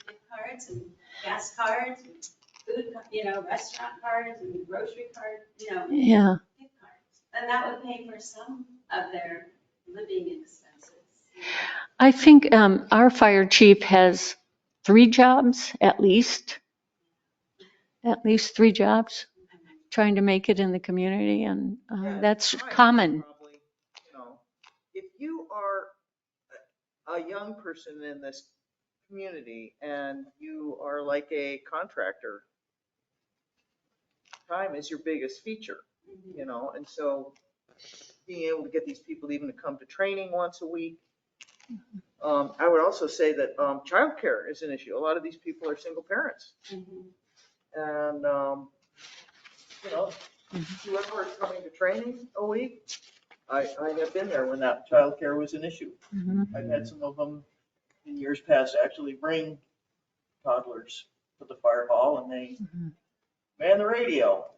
Gift cards and gas cards and food, restaurant cards and grocery cards, Yeah. gift cards. And that would pay for some of their living expenses. I think our fire chief has 3 jobs, at least 3 jobs, trying to make it in the community, and Yeah, that's time common. probably, if you are a young person in this community and you are like a contractor, time is your biggest feature, and so being able to get these people even to come to training once a week. I would also say that childcare is an issue. A lot of these people are single parents. And, whoever is coming to training a week, I have been there when that childcare was an issue. Mhm. I've had some of them in years past actually bring toddlers to the fire hall and they Mhm. man the radio.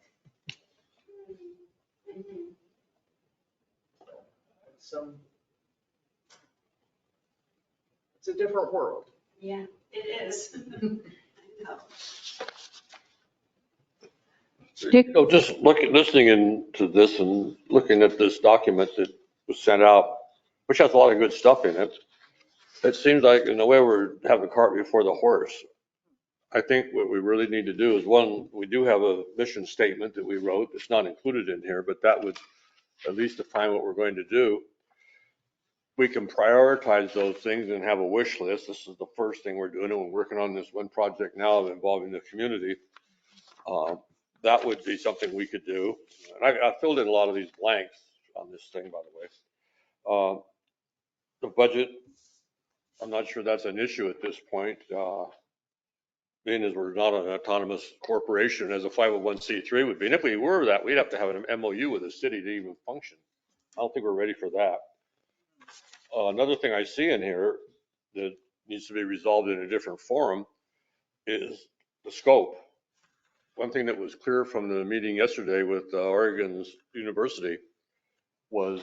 It's a different world. Yeah, it is. I know. Dick? Just listening to this and looking at this document that was sent out, which has a lot of good stuff in it. It seems like in a way we're having the cart before the horse. I think what we really need to do is, one, we do have a mission statement that we wrote. It's not included in here, but that would at least define what we're going to do. We can prioritize those things and have a wish list. This is the first thing we're doing, and we're working on this one project now involving the community. That would be something we could do. And I filled in a lot of these blanks on this thing, by the way. The budget, I'm not sure that's an issue at this point. Being as we're not an autonomous corporation as a 501c3 would be. And if we were that, we'd have to have an MOU with the city to even function. I don't think we're ready for that. Another thing I see in here that needs to be resolved in a different forum is the scope. One thing that was clear from the meeting yesterday with Oregon's University was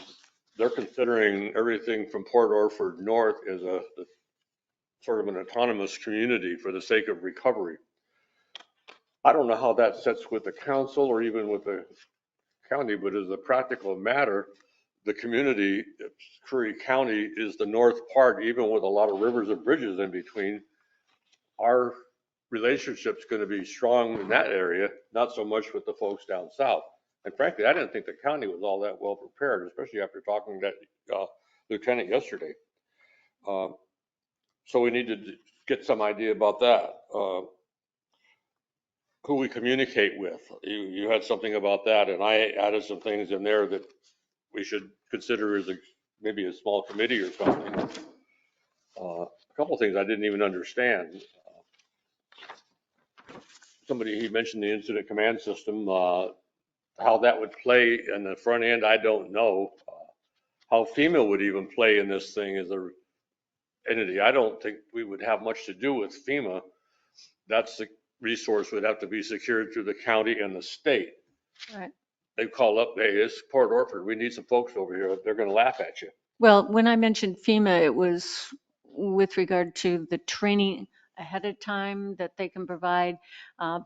they're considering everything from Port Orford north as a sort of an autonomous community for the sake of recovery. I don't know how that sets with the council or even with the county, but as a practical matter, the community, Curry County is the north part, even with a lot of rivers and bridges in between. Our relationship's going to be strong in that area, not so much with the folks down south. And frankly, I didn't think the county was all that well prepared, especially after talking to that lieutenant yesterday. So we need to get some idea about that. Who we communicate with. You had something about that, and I added some things in there that we should consider as maybe a small committee or something. A couple of things I didn't even understand. He mentioned the incident command system, how that would play in the front end, I don't know. How FEMA would even play in this thing as a entity. I don't think we would have much to do with FEMA. That's the resource would have to be secured through the county and the state. Right. They call up, hey, it's Port Orford. We need some folks over here. They're going to laugh at you. Well, when I mentioned FEMA, it was with regard to the training ahead of time that they can provide,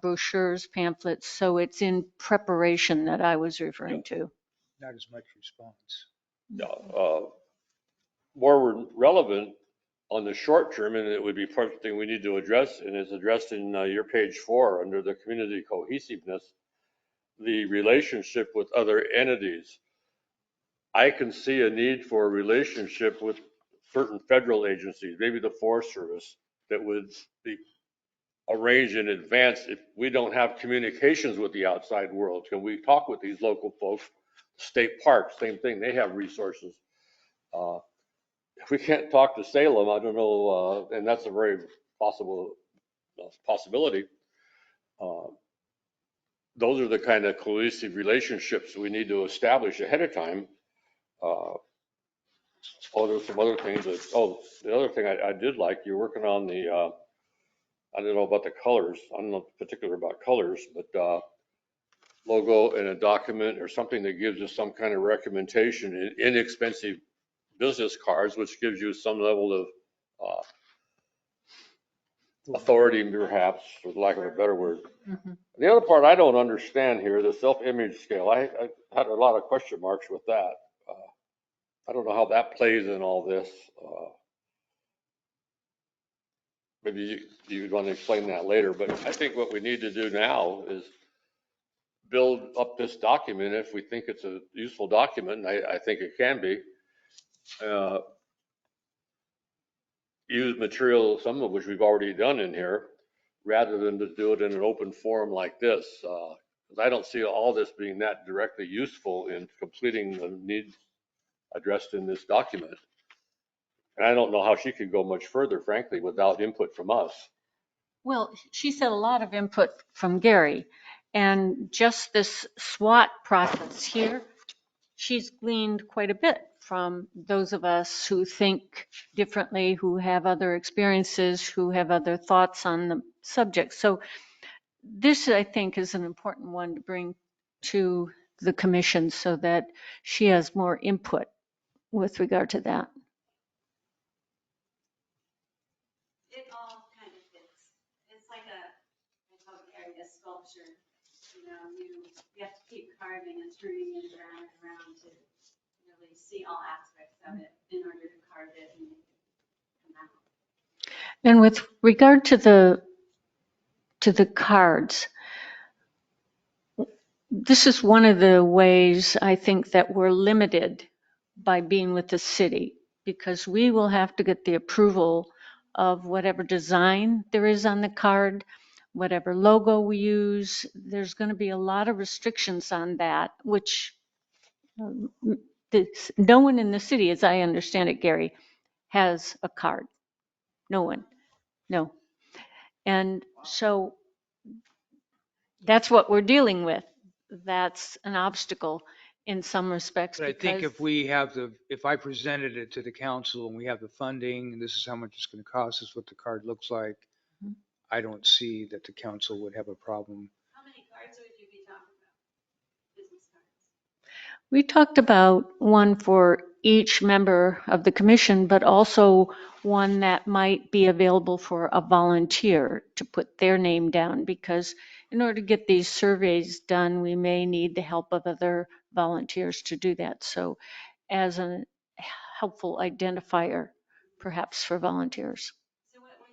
brochures, pamphlets. So it's in preparation that I was referring to. Not as much response. More relevant on the short term, and it would be part of the thing we need to address, and it's addressed in your page 4 under the community cohesiveness, the relationship with other entities. I can see a need for a relationship with certain federal agencies, maybe the Forest Service, that would be arranged in advance. If we don't have communications with the outside world, can we talk with these local folks? State parks, same thing, they have resources. If we can't talk to Salem, I don't know, and that's a very possibility. Those are the kind of cohesive relationships we need to establish ahead of time. There's some other things that, the other thing I did like, you're working on the, I don't know about the colors. I'm not particular about colors, but logo in a document or something that gives us some kind of recommendation in inexpensive business cards, which gives you some level of authority, perhaps, for lack of a better word. Mm-hmm. The other part I don't understand here, the self-image scale, I had a lot of question marks with that. I don't know how that plays in all this. Maybe you'd want to explain that later, but I think what we need to do now is build up this document if we think it's a useful document, and I think it can be. Use material, some of which we've already done in here, rather than to do it in an open forum like this. Because I don't see all this being that directly useful in completing the needs addressed in this document. And I don't know how she could go much further, frankly, without input from us. Well, she said a lot of input from Gary, and just this SWOT process here, she's gleaned quite a bit from those of us who think differently, who have other experiences, who have other thoughts on the subject. So this, I think, is an important one to bring to the commission so that she has more input with regard to that. It all kind of fits. It's like I call it a sculpture. You know, you have to keep carving and turning it around and around to really see all aspects of it in order to carve it and make it come out. And with regard to the cards, this is one of the ways I think that we're limited by being with the city, because we will have to get the approval of whatever design there is on the card, whatever logo we use. There's going to be a lot of restrictions on that, which no one in the city, as I understand it, Gary, has a card. No one. No. And so that's what we're dealing with. That's an obstacle in some respects. But I think if I presented it to the council and we have the funding, and this is how much it's going to cost us, what the card looks like, Mhm. I don't see that the council would have a problem. How many cards would you be talking about? Business cards? We talked about one for each member of the commission, but also one that might be available for a volunteer to put their name down, because in order to get these surveys done, we may need the help of other volunteers to do that. So as a helpful identifier, perhaps for volunteers. So what I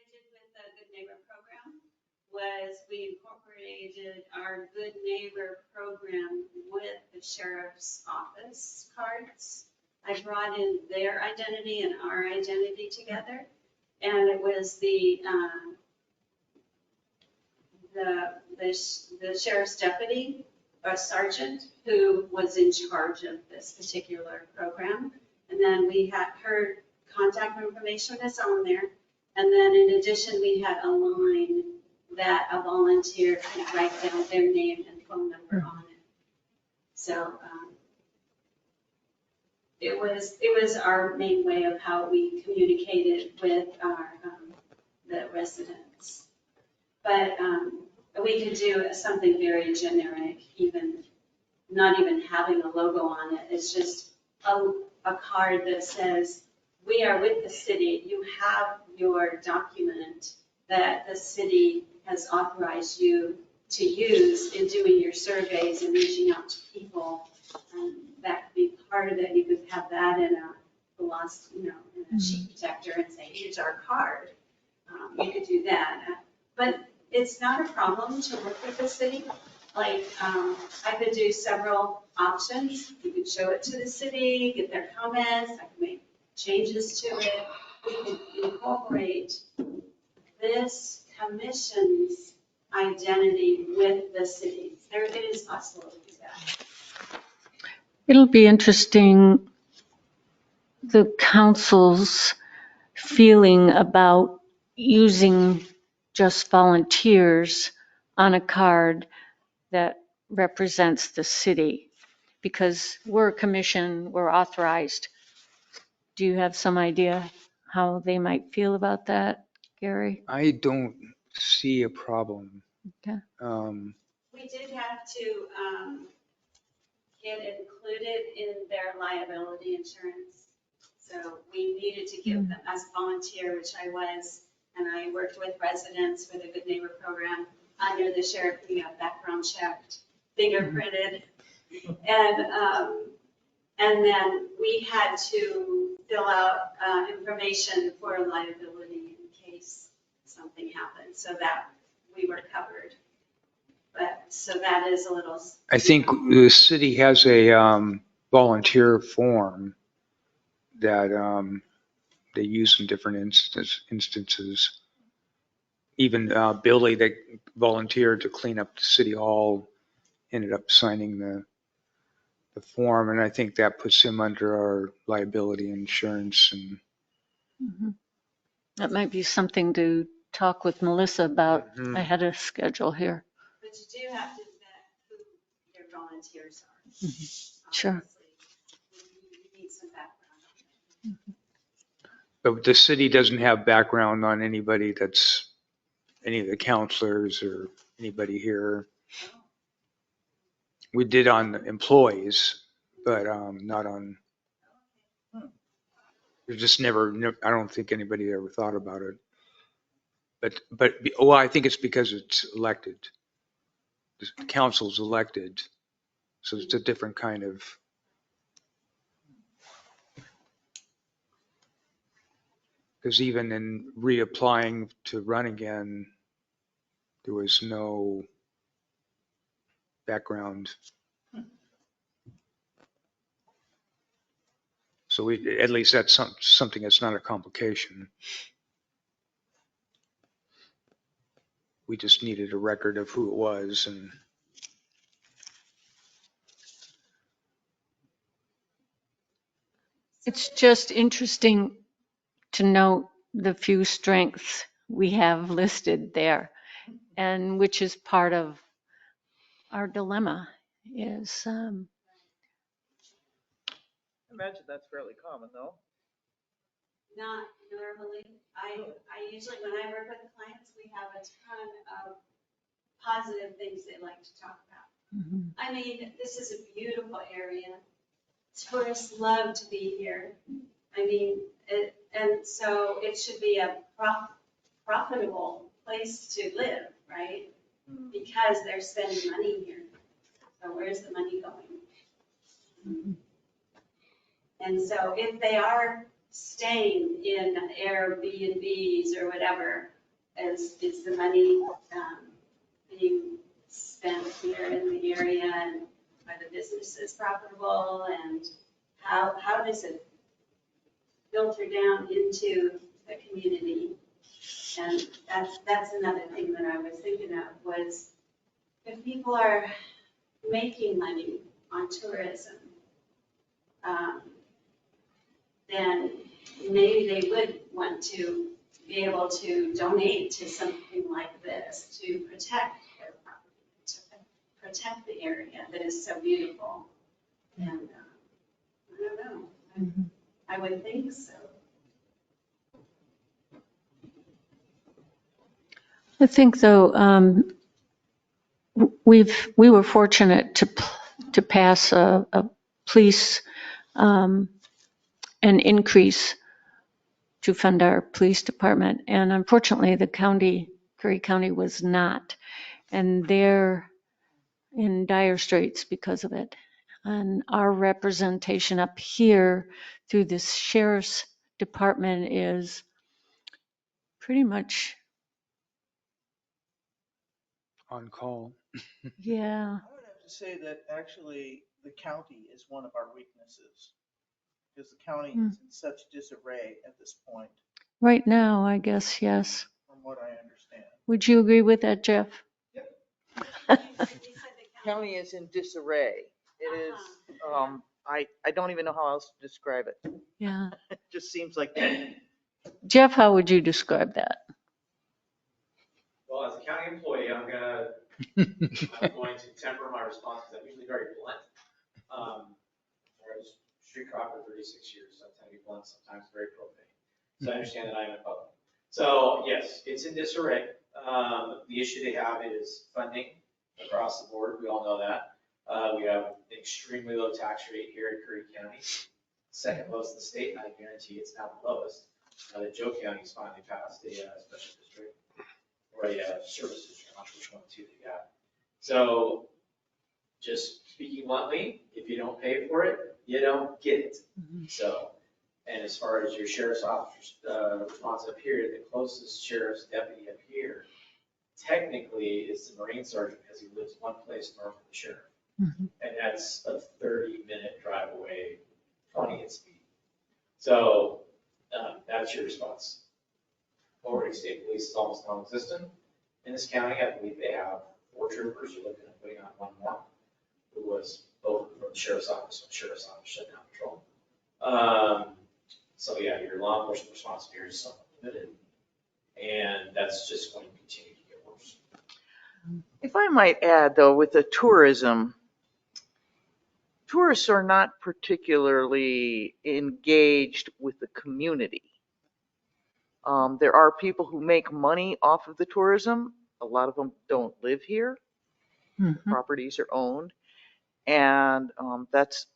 did with the Good Neighbor program was we incorporated our Good Neighbor program with the sheriff's office cards. I brought in their identity and our identity together, and it was the sheriff's deputy or sergeant who was in charge of this particular program. And then we had her contact information that's on there. And then in addition, we had a line that a volunteer could write down their name and phone number on it. So it was our main way of how we communicated with our the residents. But we could do something very generic, even not even having a logo on it. It's just a card that says, we are with the city. You have your document that the city has authorized you to use in doing your surveys and reaching out to people. That could be part of it. You could have that in a gloss, in a sheet protector and say, here's our card. You could do that. But it's not a problem to work with the city. Like, I could do several options. You could show it to the city, get their comments. I could make changes to it. We could incorporate this commission's identity with the cities. It is possible to do that. It'll be interesting, the council's feeling about using just volunteers on a card that represents the city, because we're a commission, we're authorized. Do you have some idea how they might feel about that, Gary? I don't see a problem. Okay. We did have to get included in their liability insurance. So we needed to give them, as a volunteer, which I was, and I worked with residents for the Good Neighbor program under the sheriff, we got background checked, fingerprinted. And then we had to fill out information for liability in case something happened, so that we were covered. But, so that is a little. I think the city has a volunteer form that they use in different instances. Even Billy, that volunteered to clean up the city hall, ended up signing the form, and I think that puts him under our liability insurance. And That might be something to talk with Melissa about. Mhm. I had a schedule here. But you do have to vet who your volunteers are. Sure. Obviously. You need some background. But the city doesn't have background on anybody that's any of the counselors or anybody here. We did on employees, but not on. There's just never, I don't think anybody ever thought about it. But well, I think it's because it's elected. The council's elected, so it's a different kind of. Because even in reapplying to run again, there was no background. So at least that's something that's not a complication. We just needed a record of who it was, and It's just interesting to note the few strengths we have listed there, and which is part of our dilemma is, I imagine that's fairly common, though. Not normally. I usually, when I work with clients, we have a ton of positive things they like to talk about. I mean, this is a beautiful area. Tourists love to be here. I mean, and so it should be a profitable place to live, right? Because they're spending money here. So where's the money going? And so if they are staying in Airbnbs or whatever, is the money being spent here in the area, and are the businesses profitable, and how does it filter down into the community? And that's another thing that I was thinking of was if people are making money on tourism, then maybe they would want to be able to donate to something like this to protect their property, to protect the area that is so beautiful. And I don't know, I would think so. I think though, we were fortunate to pass a police, an increase to fund our police department. And unfortunately, the county, Curry County was not. And they're in dire straits because of it. And our representation up here through this sheriff's department is pretty much, On call. yeah. I would have to say that actually the county is one of our weaknesses because the county is in such disarray at this point, Right now, I guess, yes. from what I understand. Would you agree with that, Jeff? County is in disarray. It is, I don't even know how else to describe it. Yeah. It just seems like, Jeff, how would you describe that? Well, as a county employee, I'm going to temper my response because I'm usually very blunt. I was street cop for 36 years, so I tend to be blunt, sometimes very profane. So I understand that I'm in public. So yes, it's in disarray. The issue they have is funding across the board. We all know that. We have an extremely low tax rate here in Curry County, second lowest in the state, and I guarantee it's not the lowest. Now that Joe County's finally passed a special district or a service district, I'm not sure which one too they got. So just speaking bluntly, if you don't pay for it, you don't get it. So, and as far as your sheriff's officer's response up here, the closest sheriff's deputy up here technically is the Marine Sergeant because he lives one place north of the sheriff. And that's a 30-minute drive away, 20 at speed. So that's your response. Oregon State Police is almost non-existent. In this county, I believe they have 4 troopers. You're looking at putting on 1 more, who was both from the sheriff's office when the sheriff's office shut down patrol. So yeah, your law enforcement response here is somewhat limited. And that's just going to continue to get worse. if I might add though, with the tourism, tourists are not particularly engaged with the community. There are people who make money off of the tourism. A lot of them don't live here. Properties are owned. And that's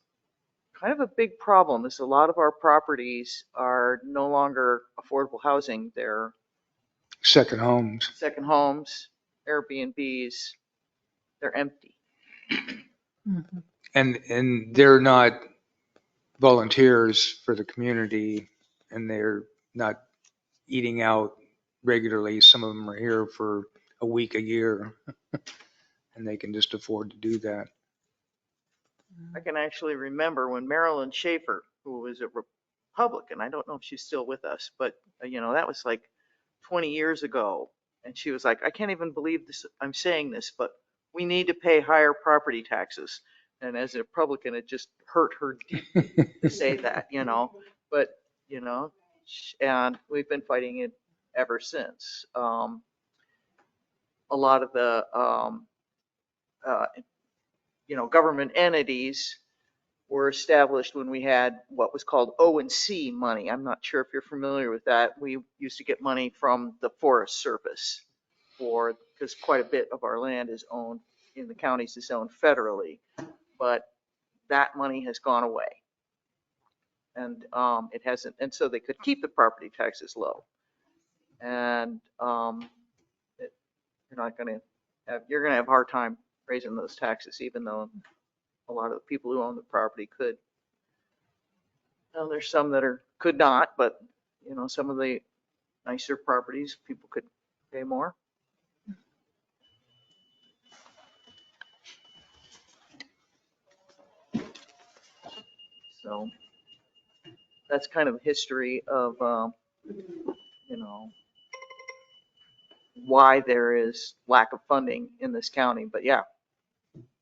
kind of a big problem is a lot of our properties are no longer affordable housing. They're Second homes. second homes, Airbnbs. They're empty. And they're not volunteers for the community, and they're not eating out regularly. Some of them are here for a week, a year, and they can just afford to do that. I can actually remember when Marilyn Schaefer, who was a Republican, I don't know if she's still with us, but that was like 20 years ago. And she was like, I can't even believe this. I'm saying this, but we need to pay higher property taxes. And as a Republican, it just hurt her deeply to say that, but, and we've been fighting it ever since. A lot of the, government entities were established when we had what was called O&C money. I'm not sure if you're familiar with that. We used to get money from the Forest Service because quite a bit of our land is owned in the counties is owned federally, but that money has gone away. And it hasn't, and so they could keep the property taxes low. And you're going to have a hard time raising those taxes, even though a lot of the people who own the property could. Now, there's some that could not, but, some of the nicer properties, people could pay more. So that's kind of a history of, why there is lack of funding in this county. But yeah,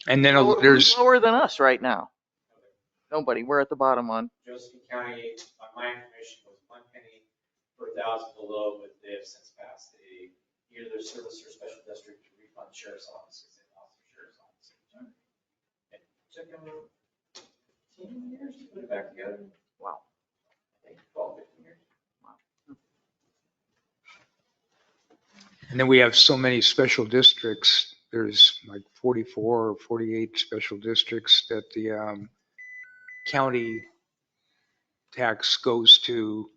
And then who's there's, lower than us right now? Nobody. We're at the bottom on. Josephine County, my information was 1 penny per thousand below, but they have since passed either their service or special district to refund sheriff's office because they lost their sheriff's office. It took them 10 years to put it back together. Wow. I think 12, 15 years. and then we have so many special districts. There's like 44 or 48 special districts that the county tax goes to.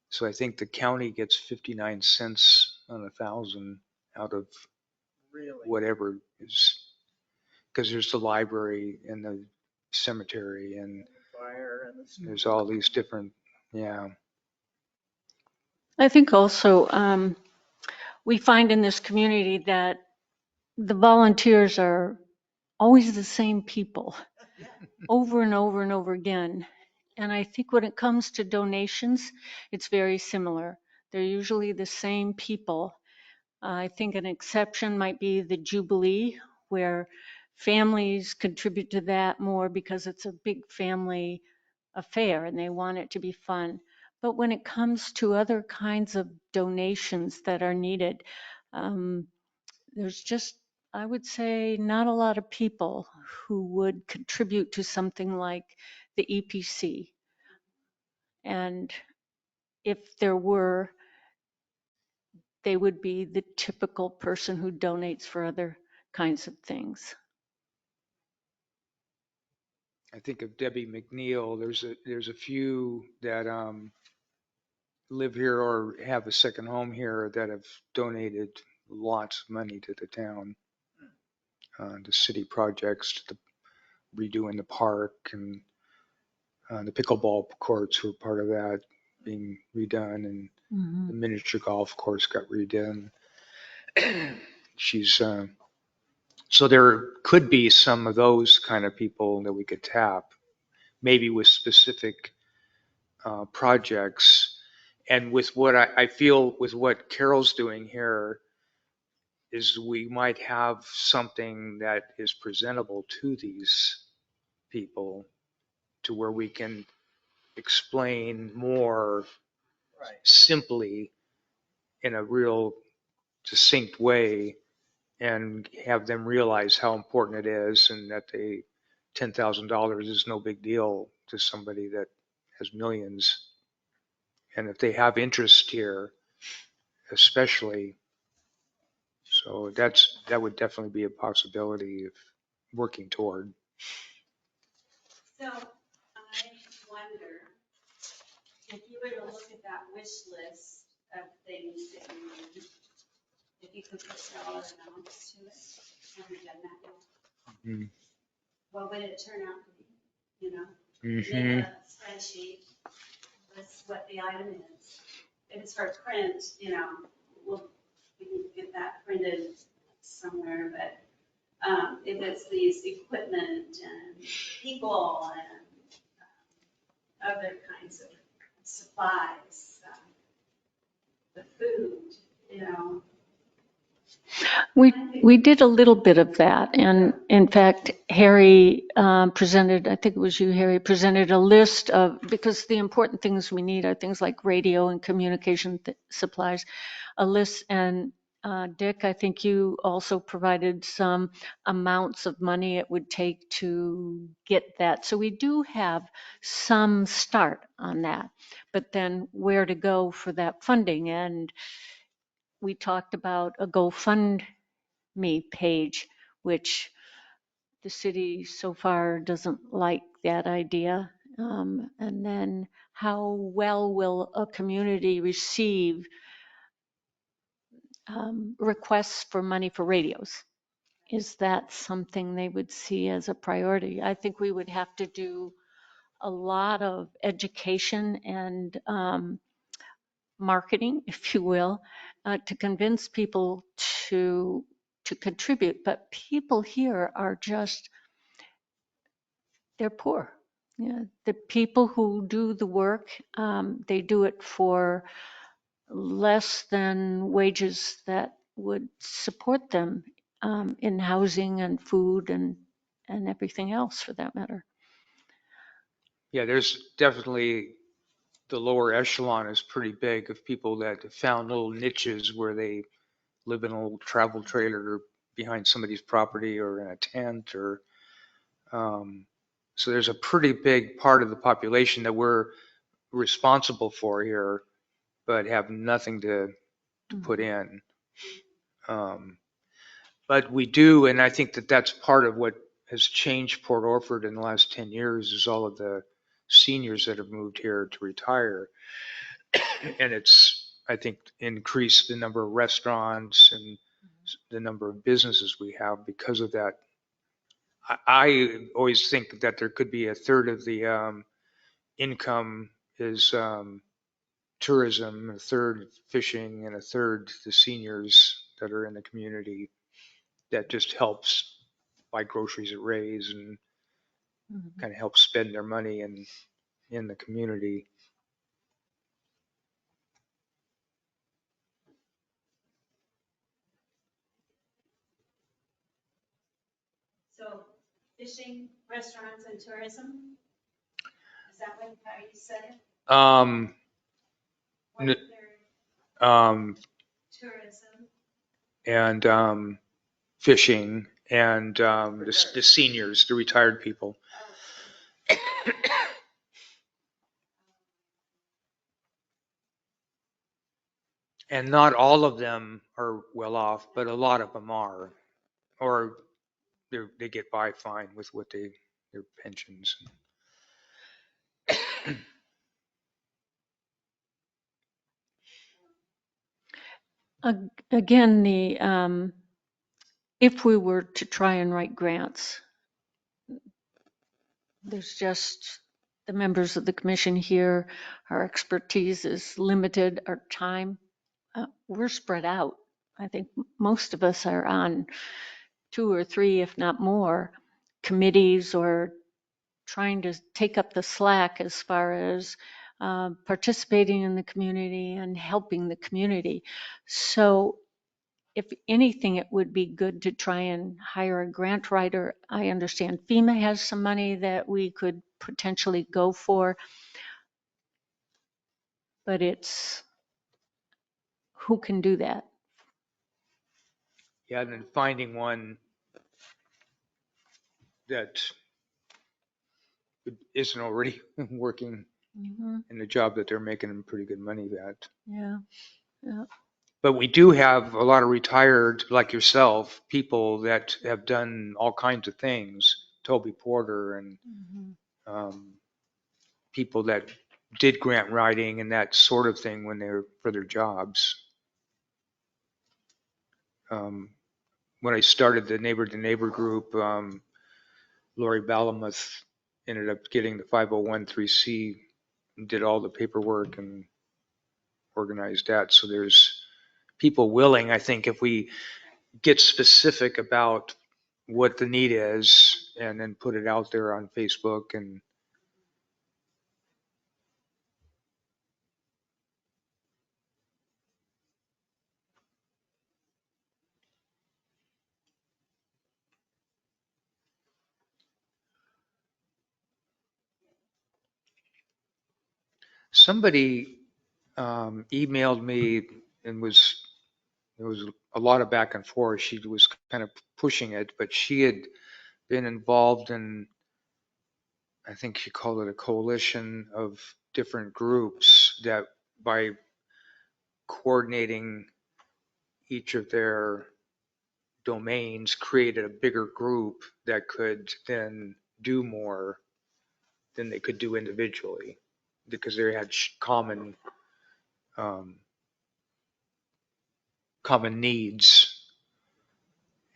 So I think the county gets 59 cents on 1,000 out of Really? whatever is, because there's the library and the cemetery and Fire and the. there's all these different, yeah. I think also we find in this community that the volunteers are always the same people over and over and over again. And I think when it comes to donations, it's very similar. They're usually the same people. I think an exception might be the Jubilee, where families contribute to that more because it's a big family affair and they want it to be fun. But when it comes to other kinds of donations that are needed, there's just, I would say, not a lot of people who would contribute to something like the EPC. And if there were, they would be the typical person who donates for other kinds of things. I think of Debbie McNeil. There's a few that live here or have a second home here that have donated lots of money to the town, the city projects, to the redoing the park, and the pickleball courts were part of that being redone, and the miniature golf course got redone. She's so there could be some of those kind of people that we could tap, maybe with specific projects. And with what I feel with what Carol's doing here is we might have something that is presentable to these people to where we can explain more Right. simply in a real succinct way and have them realize how important it is and that they $10,000 is no big deal to somebody that has millions. And if they have interest here, especially, so that would definitely be a possibility of working toward. So I wonder if you were to look at that wish list of things that you need, if you could put dollar amounts to it, have you done that yet? Mhm. What would it turn out to be? You know, Mhm. make a spreadsheet, list what the item is. If it's for print, you know, we can get that printed somewhere, but if it's these equipment and people and other kinds of supplies, the food, you know. We did a little bit of that, and in fact, Harry presented, I think it was you, Harry, presented a list of, because the important things we need are things like radio and communication supplies, a list, and Dick, I think you also provided some amounts of money it would take to get that. So we do have some start on that, but then where to go for that funding, and we talked about a GoFundMe page, which the city so far doesn't like that idea. And then how well will a community receive requests for money for radios? Is that something they would see as a priority? I think we would have to do a lot of education and marketing, if you will, to convince people to contribute. But people here are just, they're poor. Yeah, the people who do the work, they do it for less than wages that would support them in housing and food and everything else for that matter. Yeah, there's definitely, the lower echelon is pretty big of people that have found little niches where they live in a little travel trailer behind somebody's property or in a tent or, so there's a pretty big part of the population that we're responsible for here, but have nothing to put in. But we do, and I think that that's part of what has changed Port Orford in the last 10 years is all of the seniors that have moved here to retire. And it's, I think, increased the number of restaurants and the number of businesses we have because of that. I always think that there could be a third of the income is tourism, a third fishing, and a third the seniors that are in the community that just helps buy groceries at Ray's and kind of help spend their money in the community. So fishing, restaurants, and tourism? Is that what, how you said it? One third tourism. And fishing and the seniors, the retired people. And not all of them are well off, but a lot of them are, or they get by fine with what their pensions. Again, the if we were to try and write grants, there's just the members of the commission here, our expertise is limited, our time, we're spread out. I think most of us are on 2 or 3, if not more, committees or trying to take up the slack as far as participating in the community and helping the community. So if anything, it would be good to try and hire a grant writer. I understand FEMA has some money that we could potentially go for, but it's who can do that? Yeah, and then finding one that isn't already working in the job that they're making them pretty good money at. Yeah, yeah. But we do have a lot of retired, like yourself, people that have done all kinds of things. Toby Porter and people that did grant writing and that sort of thing when they were for their jobs. When I started the Neighbor to Neighbor group, Lori Balamuth ended up getting the 501(c) and did all the paperwork and organized that. So there's people willing, I think, if we get specific about what the need is and then put it out there on Facebook and somebody emailed me and there was a lot of back and forth. She was kind of pushing it, but she had been involved in, I think she called it a coalition of different groups that by coordinating each of their domains created a bigger group that could then do more than they could do individually because they had common needs.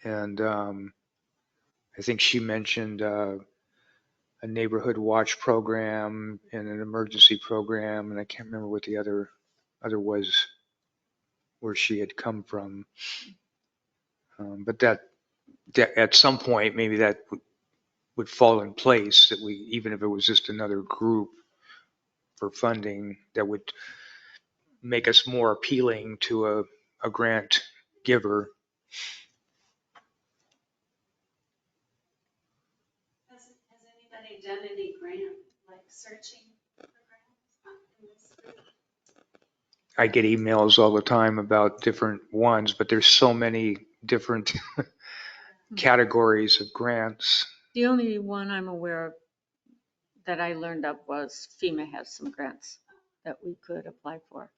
And I think she mentioned a neighborhood watch program and an emergency program, and I can't remember what the other was, where she had come from. But that at some point, maybe that would fall in place, that we, even if it was just another group for funding, that would make us more appealing to a grant giver. Has anybody done any grant, like searching for grants in this group? I get emails all the time about different ones, but there's so many different categories of grants. The only one I'm aware of that I learned of was FEMA has some grants that we could apply for.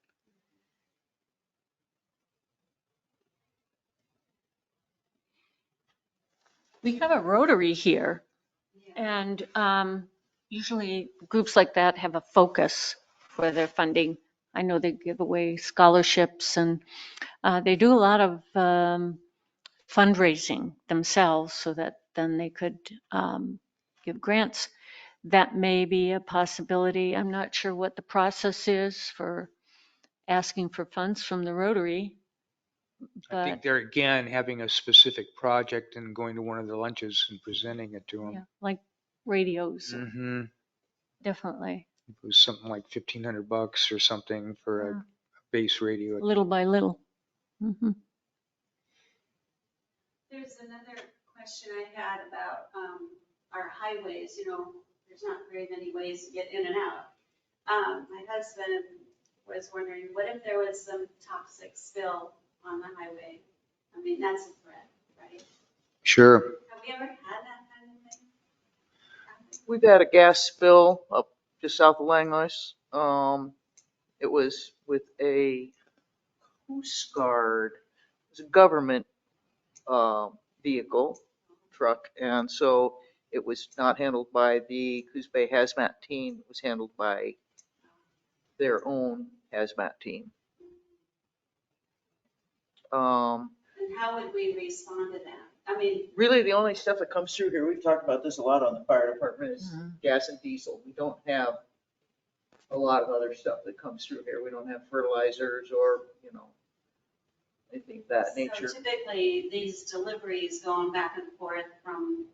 We have a Rotary here, and usually groups like that have a focus for their funding. I know they give away scholarships, and they do a lot of fundraising themselves so that then they could give grants. That may be a possibility. I'm not sure what the process is for asking for funds from the Rotary. I think But they're, again, having a specific project and going to one of the lunches and presenting it to them. yeah, like radios, Mm-hmm. definitely. It was something like $1,500 or something for a base radio. Little by little. Mm-hmm. There's another question I had about our highways. You know, there's not very many ways to get in and out. My husband was wondering, what if there was some toxic spill on the highway? I mean, that's a threat, right? Sure. Have we ever had that kind of thing? We've had a gas spill up just south of Langlois. It was with a Coast Guard, it was a government vehicle, truck, and so it was not handled by the Coos Bay hazmat team. It was handled by their own hazmat team. And how would we respond to that? I mean, Really, the only stuff that comes through here, we've talked about this a lot on the fire department, is Mhm. gas and diesel. We don't have a lot of other stuff that comes through here. We don't have fertilizers or, anything of that nature. so typically, these deliveries going back and forth from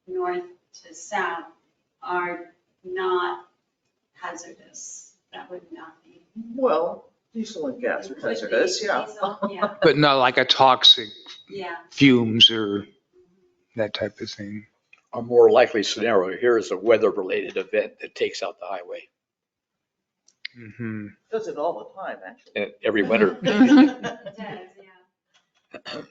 north to south are not hazardous. That would not be. Well, diesel and gas are It could be hazardous, yeah. diesel, yeah, But not like a toxic yeah. fumes or that type of thing. A more likely scenario here is a weather-related event that takes out the highway Mm-hmm. Does it all the time, actually. every winter. It does, yeah.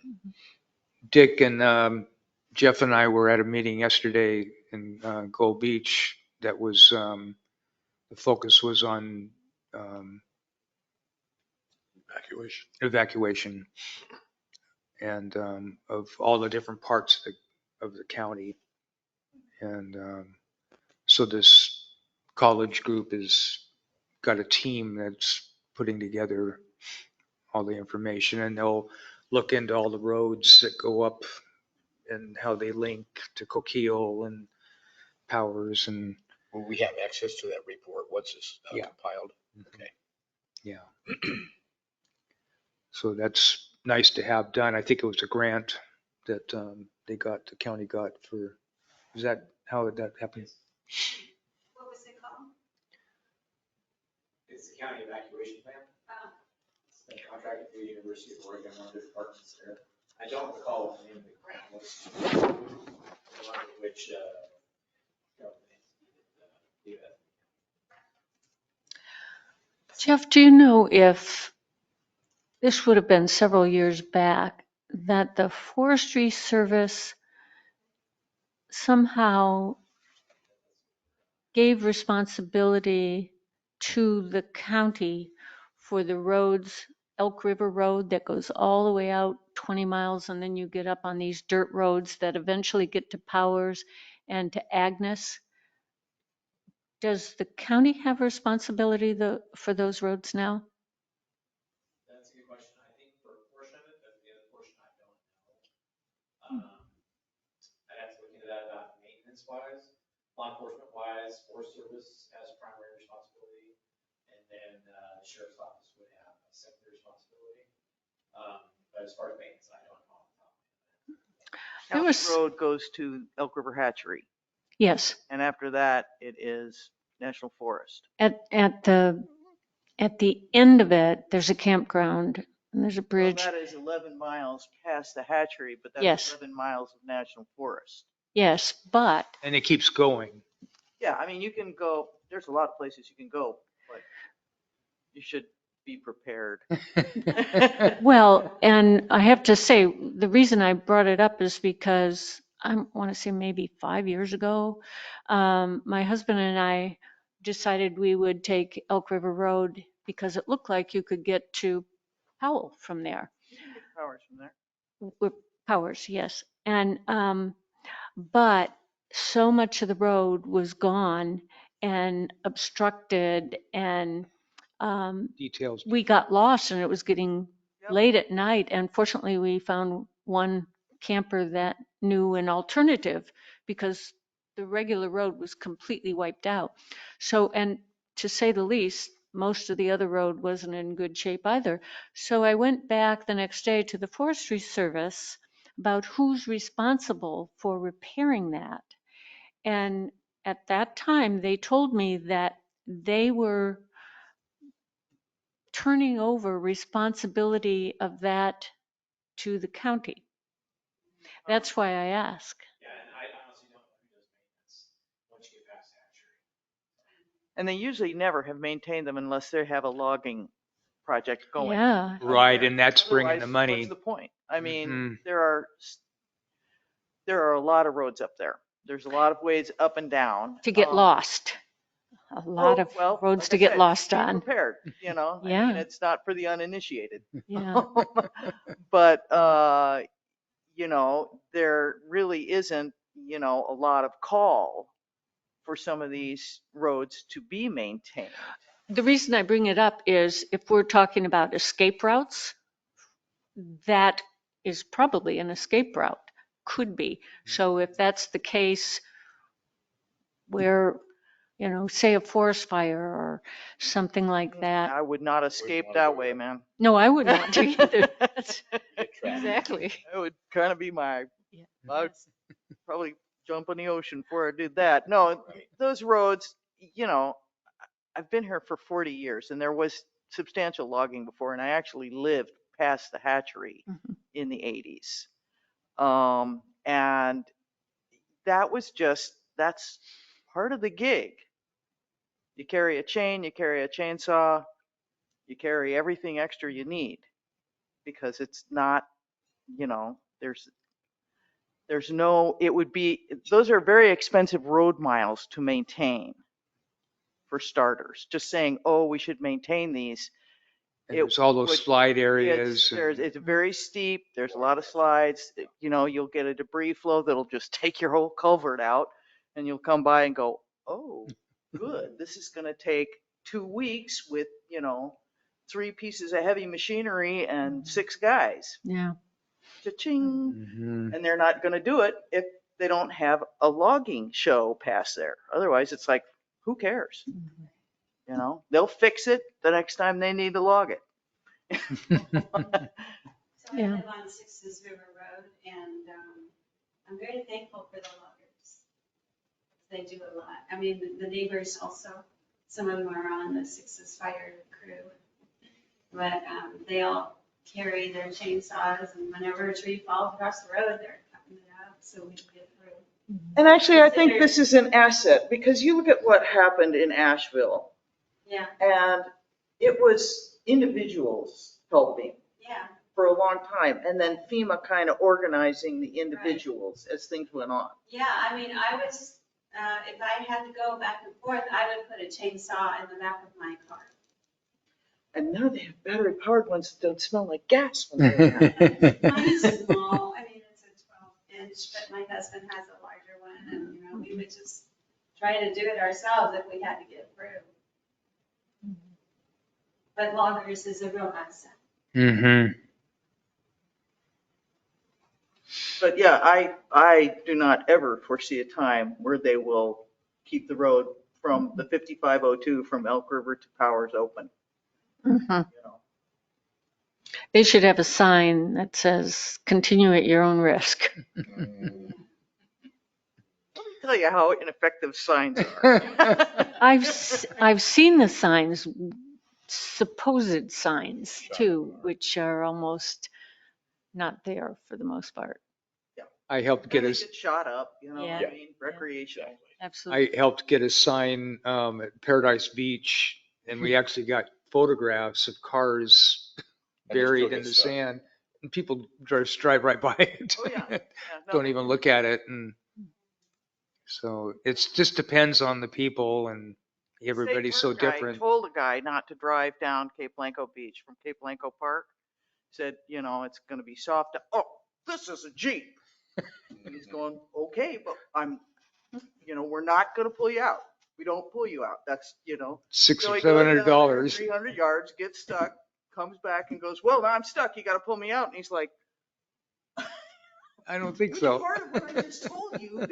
Dick and Jeff and I were at a meeting yesterday in Gold Beach that was, the focus was on evacuation and of all the different parts of the county. And so this college group has got a team that's putting together all the information, and they'll look into all the roads that go up and how they link to Coquille and Powers and Will we have access to that report once it's Yeah. compiled? Okay. yeah. So that's nice to have done. I think it was a grant that the county got for, is that how that happened? What was it called? It's the county evacuation plan. Oh. It's been contracted through the University of Oregon, one of the departments there. I don't recall what the name of the grant was. A lot of which, government needed, do that. Jeff, do you know if, this would have been several years back, that the Forestry Service somehow gave responsibility to the county for the roads, Elk River Road that goes all the way out 20 miles, and then you get up on these dirt roads that eventually get to Powers and to Agnes? Does the county have responsibility for those roads now? That's a good question. I think for a portion of it, but the other portion I don't know. I'd have to look into that about maintenance wise. law enforcement wise, Forest Service has primary responsibility, and then the sheriff's office would have a secondary responsibility. But as far as maintenance, I don't know off the top of my head. There County was- Road goes to Elk River Hatchery, Yes, and after that, it is National Forest. at the end of it, there's a campground and there's a Well, bridge. that is 11 miles past the hatchery, but that's Yes. 11 miles of National Forest. Yes, but And it keeps going. Yeah, I mean, you can go, there's a lot of places you can go, but you should be prepared. well, and I have to say, the reason I brought it up is because I want to say maybe 5 years ago, my husband and I decided we would take Elk River Road because it looked like you could get to Powell from there. You can get Powers from there. With Powers, yes. And, but so much of the road was gone and obstructed and, Details. we got lost and it was getting Yep. late at night. And fortunately, we found one camper that knew an alternative because the regular road was completely wiped out. So, and to say the least, most of the other road wasn't in good shape either. So I went back the next day to the Forestry Service about who's responsible for repairing that. And at that time, they told me that they were turning over responsibility of that to the county. That's why I ask. Yeah, and I honestly don't know who does maintenance once you get past the hatchery. And they usually never have maintained them unless they have a logging project going. Yeah, Right, and that's bringing the Otherwise, money. what's the point? I mean, Mhm. there are a lot of roads up there. There's a lot of ways up and down. to get lost. A lot of Well, roads like to I get said, lost be on. Prepared, you know? I Yeah. mean, it's not for the uninitiated. Yeah. But, you know, there really isn't, you know, a lot of call for some of these roads to be maintained. The reason I bring it up is if we're talking about escape routes, that is probably an escape route, could be. So if that's the case where, you know, say a forest fire or something like that. I would not escape that way, man. No, I wouldn't want to either. That's- Exactly. That would kind of be my, Yeah. I'd probably jump in the ocean before I did that. No, those roads, you know, I've been here for 40 years and there was substantial logging before, and I actually lived past the hatchery Mhm. in the 80s. And that was just, that's part of the gig. You carry a chain, you carry a chainsaw, you carry everything extra you need because it's not, you know, there's no, it would be, those are very expensive road miles to maintain for starters. Just saying, oh, we should maintain these. And there's all those would- slide areas. It's very steep. There's a lot of slides. You know, you'll get a debris flow that'll just take your whole culvert out and you'll come by and go, oh, good. This is going to take 2 weeks with, you know, 3 pieces of heavy machinery and 6 guys. Yeah. Cha-ching. Mhm. And they're not going to do it if they don't have a logging show past there. Otherwise, it's like, who cares? You know, they'll fix it the next time they need to log it. So I Yeah. live on Sixes River Road, and I'm very thankful for the loggers. They do a lot. I mean, the neighbors also, some of them are on the Sixes fire crew. But they all carry their chainsaws, and whenever a tree falls across the road, they're cutting it up so we can get through. And actually, I think this is an asset because you look at what happened in Asheville Yeah, and it was individuals helping yeah. for a long time. And then FEMA kind of organizing the individuals as things went on. Yeah, I mean, I was, if I had to go back and forth, I would put a chainsaw in the back of my car. And now they have battery powered ones that don't smell like gas when they're in there. Mine is small, I mean, it's a 12-inch, but my husband has a larger one, and, you know, we would just try to do it ourselves if we had to get through. But loggers is a real asset. Mhm. But yeah, I do not ever foresee a time where they will keep the road from the 5502 from Elk River to Powers open, Mhm. you know. They should have a sign that says, continue at your own risk. Let me tell you how ineffective signs are. I've seen the signs, supposed signs too, which are almost not there for the most part. I helped Then get they us. get shot up, you know Yeah. what I mean? Recreational. Absolutely. I helped get a sign at Paradise Beach, and we actually got photographs of cars And they still buried get in the stuck. sand, and people drive right by it. Oh, yeah. Yeah, no, Don't even look at it, and so it just depends on the people, and State everybody's so park guy different. told a guy not to drive down Cape Blanco Beach from Cape Blanco Park. Said, you know, it's going to be soft. Oh, this is a Jeep. And he's going, okay, but you know, we're not going to pull you out. We don't pull you out. That's, you know. $600 So or he goes down there, $700. 300 yards, gets stuck, comes back and goes, well, now I'm stuck. You got to pull me out. And he's like, I don't think it's so. part of what I just told you.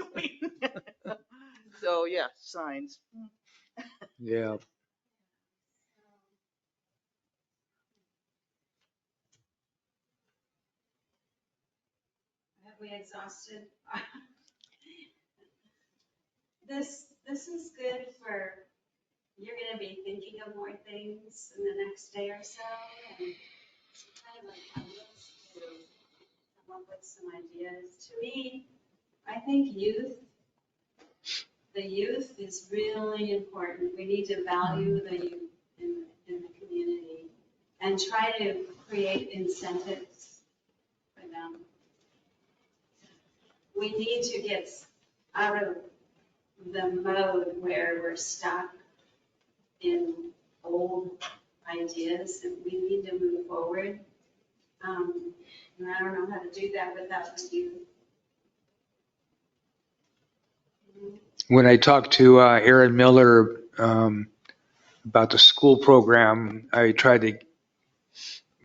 So yeah, signs. Yeah. Have we exhausted? This is good for, you're gonna be thinking of more things in the next day or so, and kind of like a list to come up with some ideas. To me, I think the youth is really important. We need to value the youth in the community and try to create incentives for them. We need to get out of the mode where we're stuck in old ideas, and we need to move forward. And I don't know how to do that without the youth. When I talked to Aaron Miller about the school program, I tried to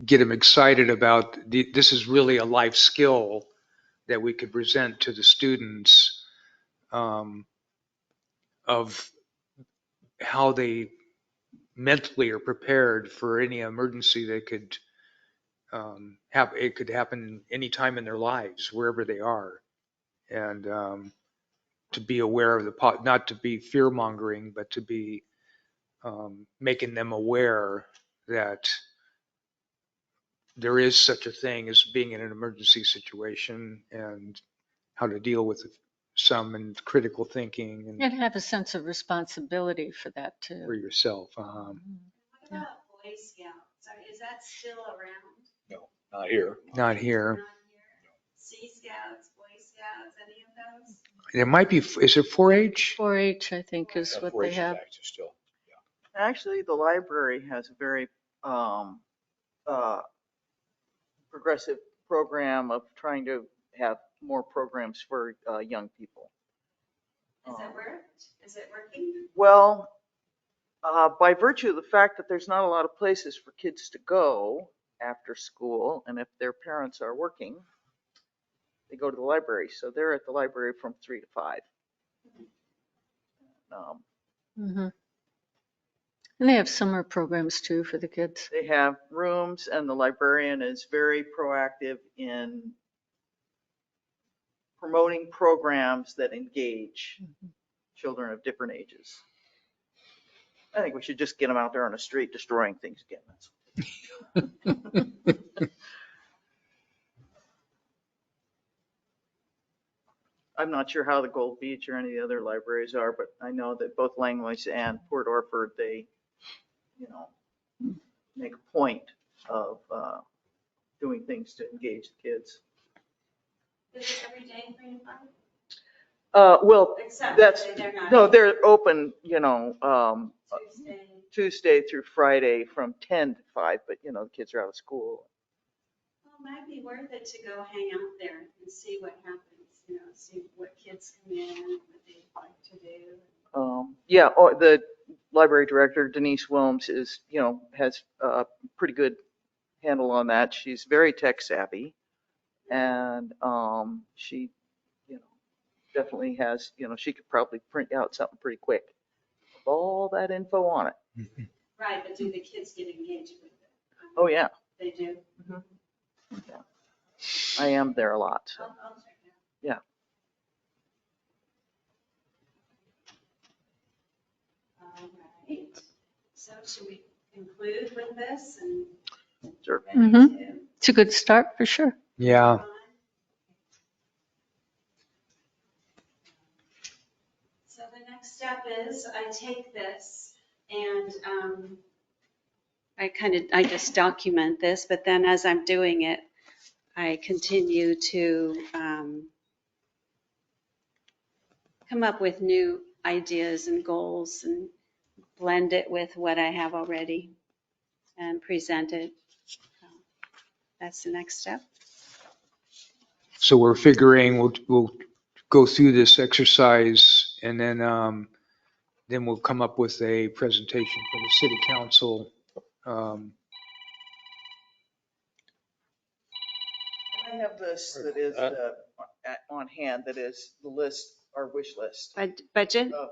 get him excited about this is really a life skill that we could present to the students of how they mentally are prepared for any emergency that could happen. It could happen anytime in their lives, wherever they are, and to be aware of not to be fear mongering, but to be making them aware that there is such a thing as being in an emergency situation and how to deal with some and critical thinking and And have a sense of responsibility for that for too. yourself. What about Boy Scouts? Is that still around? No, not here. Not here. Not here? Sea Scouts, Boy Scouts, any of those? There might be, is it 4-H? 4-H, I think, is That's what where they it's have. active still. Actually, the library has a very progressive program of trying to have more programs for young people. Has it worked? Is it working? Well, by virtue of the fact that there's not a lot of places for kids to go after school, and if their parents are working, they go to the library. So they're at the library from 3 to 5. Mhm. And they have summer programs too for the kids. They have rooms, and the librarian is very proactive in promoting programs that engage children of different ages. I think we should just get them out there on the street destroying things again. I'm not sure how the Gold Beach or any of the other libraries are, but I know that both Langley's and Port Orford, they, you know, make a point of doing things to engage the kids. Is it every day, 3 to 5? Well, Except that's, they're not. no, they're open, you know, Tuesday. Tuesday through Friday from 10 to 5, but you know, the kids are out of school. Well, it might be worth it to go hang out there and see what happens, you know, see what kids come in, what they like to do. Yeah, or the library director, Denise Wilms, is, you know, has a pretty good handle on that. She's very tech savvy, and she, you know, definitely has, she could probably print out something pretty quick with all that info on it. Right, but do the kids get engaged with it? Oh, yeah. They do? I am there a lot. So. I'll check it out. Yeah. All right. So should we conclude with this and? Sure. ready Mhm. to It's a good start for sure. Yeah. move on? So the next step is I take this and I just document this, but then as I'm doing it, I continue to come up with new ideas and goals and blend it with what I have already and present it. So that's the next step. So we're figuring we'll go through this exercise and then we'll come up with a presentation for the city council. I have this that is on hand, that is the list, our wish list Budget? of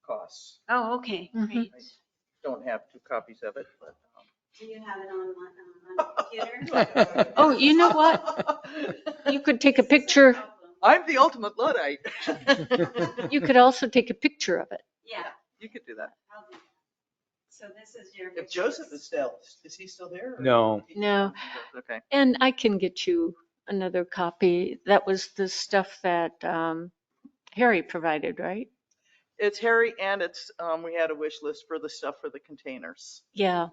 costs. Oh, okay, Mhm. great. Don't have 2 copies of it, but. Do you have it on the computer? Oh, you know what? You could take a picture. I'm the ultimate Luddite. You could also take a picture of it. Yeah. You could do that. I'll do that. So this is your. If Joseph is he still there? or- No. No. Okay. And I can get you another copy. That was the stuff that Harry provided, right? It's Harry, and it's, we had a wish list for the stuff for the containers. Yeah.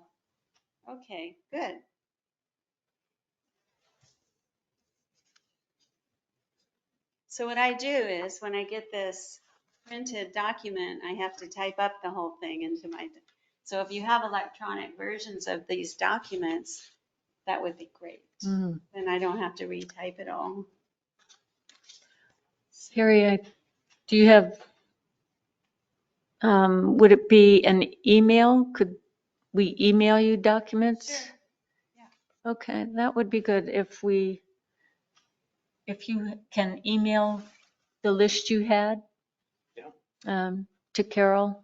Okay, good. So what I do is when I get this printed document, I have to type up the whole thing into my, so if you have electronic versions of these documents, that would be great. Mhm. Then I don't have to retype it all. Harry, do you have, would it be an email? Could we email you documents? Sure. Okay, that would be good if you can email the list you had to Carol.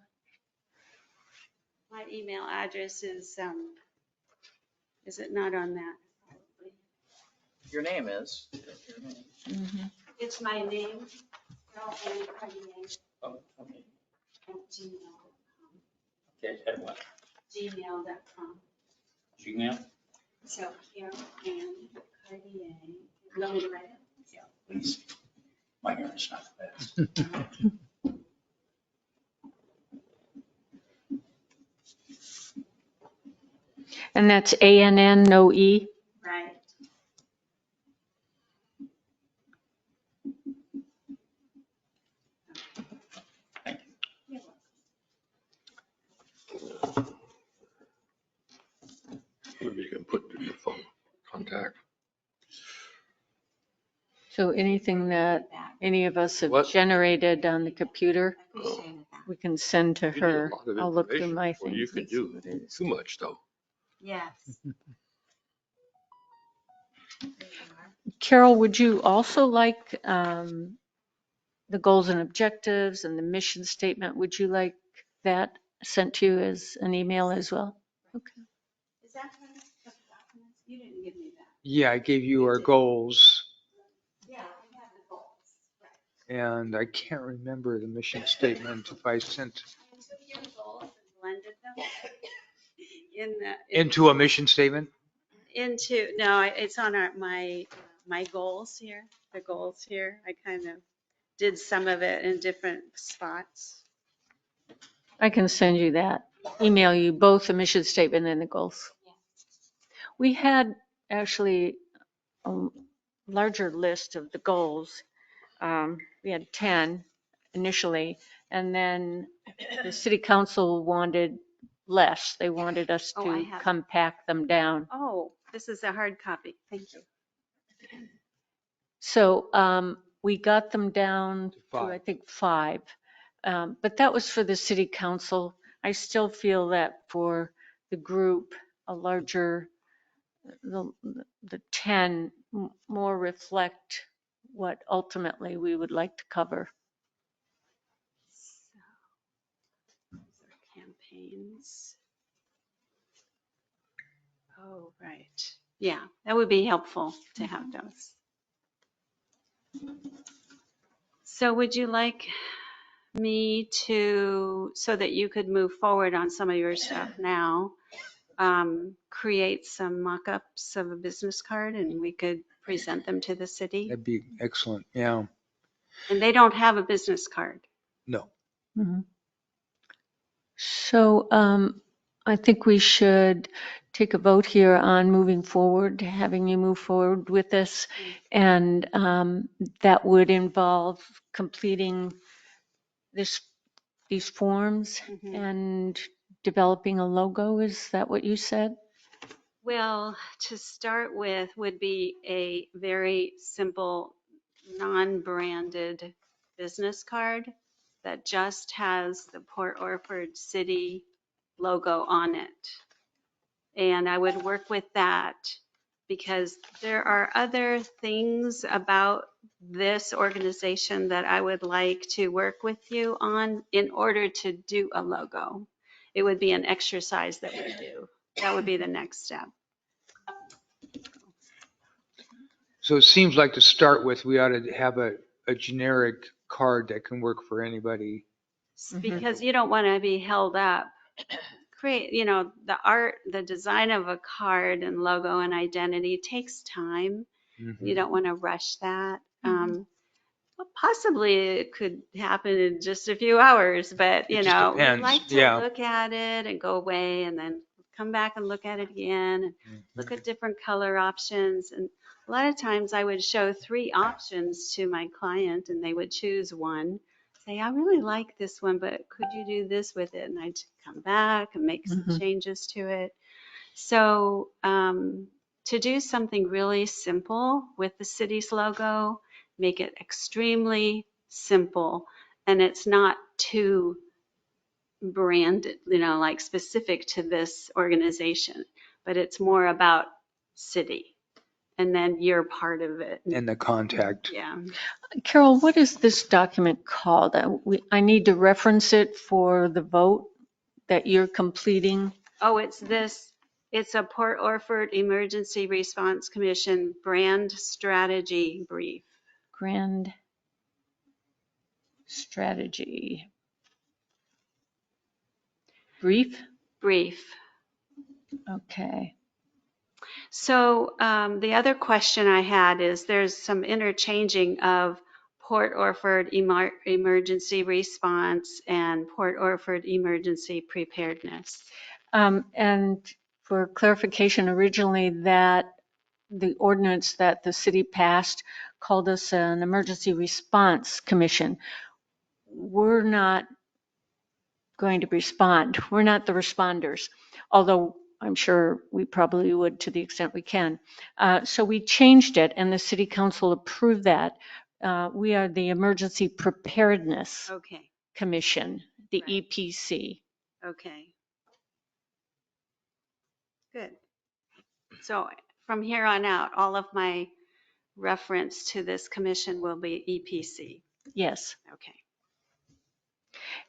My email address is it not on that? Your name is. Mhm. It's my name, Carol Ann Cartier, Oh, okay. at gmail.com. Okay, at what? Gmail.com. Gmail? So Carol Ann Cartier. You want me to write it? Yeah, please. My hair is not the best. And that's ANN, no E? Right. Thank you. You're welcome. Maybe you can put your phone contact. So anything that any of us have What? generated on the computer, I appreciate that. we can send to You did a her. lot of I'll look through information my before things. you could and see do what it is. too much though. Yes. Carol, would you also like the goals and objectives and the mission statement? Would you like that sent to you as an email as well? Okay. Is that part of the documents? You didn't give me that. Yeah, I gave you our goals Yeah, I have the goals. Right. and I can't remember the mission statement if I sent I took your goals and blended them into a mission statement. It's on my goals here, the goals here. I kind of did some of it in different spots. I can send you that. Email you both the mission statement and the goals. Yeah. We had actually a larger list of the goals. We had 10 initially, and then the city council wanted less. They wanted us Oh, I to have it. compact them down. Oh, this is a hard copy. Thank you. So we got them down to, Five. I think, 5. But that was for the city council. I still feel that for the group, a larger, the 10 more reflect what ultimately we would like to cover. So, these are campaigns. Oh, right. Yeah, that would be helpful to have those. So would you like me to, so that you could move forward on some of your stuff now, create some mock-ups of a business card and we could present them to the city? That'd be excellent. Yeah. And they don't have a business card. No. Mhm. So I think we should take a vote here on moving forward, having you move forward with this. And that would involve completing these forms Mhm. and developing a logo. Is that what you said? Well, to start with would be a very simple, non-branded business card that just has the Port Orford City logo on it. And I would work with that because there are other things about this organization that I would like to work with you on in order to do a logo. It would be an exercise that we do. That would be the next step. So it seems like to start with, we ought to have a generic card that can work for anybody. Because you don't want to be held up. Create, the art, the design of a card and logo and identity takes time. You don't want to rush that. Well, possibly it could happen in just a few hours, but It we just depends. like to Yeah. look at it and go away and then come back and look at it again and look at different color options. And a lot of times I would show 3 options to my client and they would choose one. Say, I really like this one, but could you do this with it? And I'd come back and make some changes to it. So to do something really simple with the city's logo, make it extremely simple, and it's not too branded, like specific to this organization, but it's more about city, and then you're part of it. And the contact. Yeah. Carol, what is this document called? I need to reference it for the vote that you're completing. Oh, it's a Port Orford Emergency Response Commission brand strategy brief. Grand strategy brief. Okay. So the other question I had is there's some interchanging of Port Orford Emergency Response and Port Orford Emergency Preparedness. And for clarification, originally the ordinance that the city passed called us an emergency response commission. We're not going to respond. We're not the responders, although I'm sure we probably would to the extent we can. So we changed it and the city council approved that. We are the Emergency Preparedness Okay. Commission, the Right. EPC. Okay. Good. So from here on out, all of my reference to this commission will be EPC. Yes. Okay.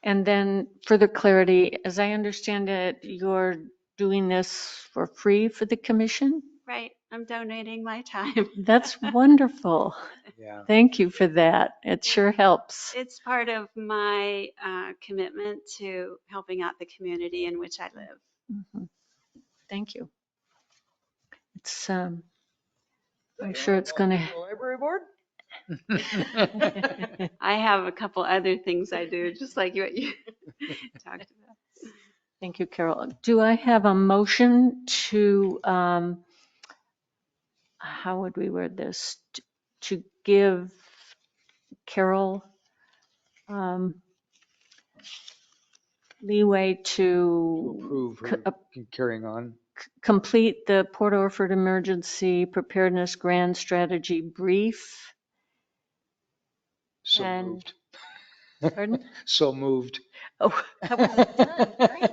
And then further clarity, as I understand it, you're doing this for free for the commission? Right. I'm donating my time. That's wonderful. Yeah. Thank you for that. It sure helps. It's part of my commitment to helping out the community in which I live. Mhm. Thank you. It's, I'm sure it's going to. Library board? I have a couple other things I do, just like what you talked about. Thank you, Carol. Do I have a motion to, how would we word this? To give Carol leeway to Approve her carrying on. complete the Port Orford Emergency Preparedness Grand Strategy Brief. So And- moved. Pardon? So moved. Oh, that wasn't done. Great.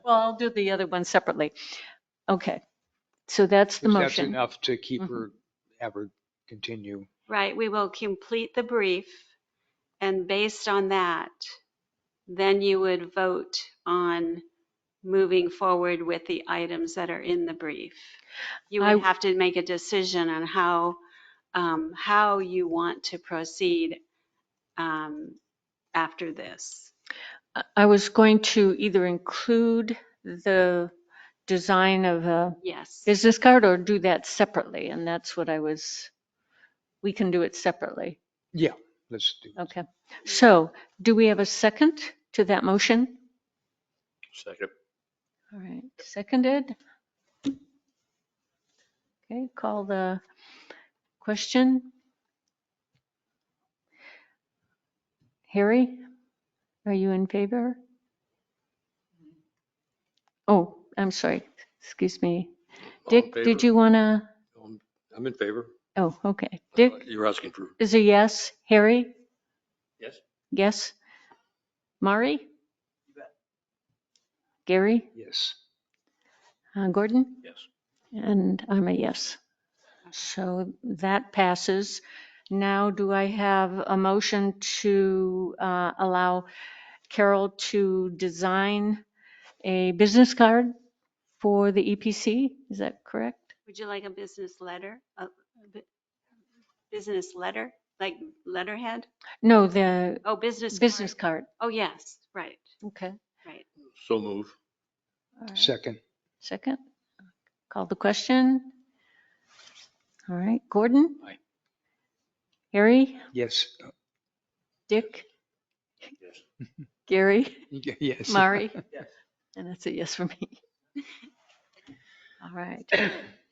Well, I'll do the other one separately. Okay. So that's the That's motion. enough to keep her, have her continue. Right, we will complete the brief, and based on that, then you would vote on moving forward with the items that are in the brief. You would I- have to make a decision on how you want to proceed after this. I was going to either include the design of a Yes. business card or do that separately, and that's what we can do it separately. Yeah, let's do it. Okay. So do we have a second to that motion? Second. All right, seconded. Okay, call the question. Harry, are you in favor? Oh, I'm sorry. Excuse me. All in Dick, favor? did you want to? I'm in favor. Oh, okay. Dick You're asking for, is a yes. Harry? yes? Yes. Mari? Gary? Yes. Gordon? Yes. And I'm a yes. So that passes. Now, do I have a motion to allow Carol to design a business card for the EPC? Is that correct? Would you like a business letter? Business letter, like letterhead? No, the Oh, business business card. card. Oh, yes, right, Okay. right. So move. All right. Second. Second. Call the question. All right. Gordon? Aye. Harry? Yes. Dick? Yes. Gary? Yes. Mari? Yes. And that's a yes for me. All right.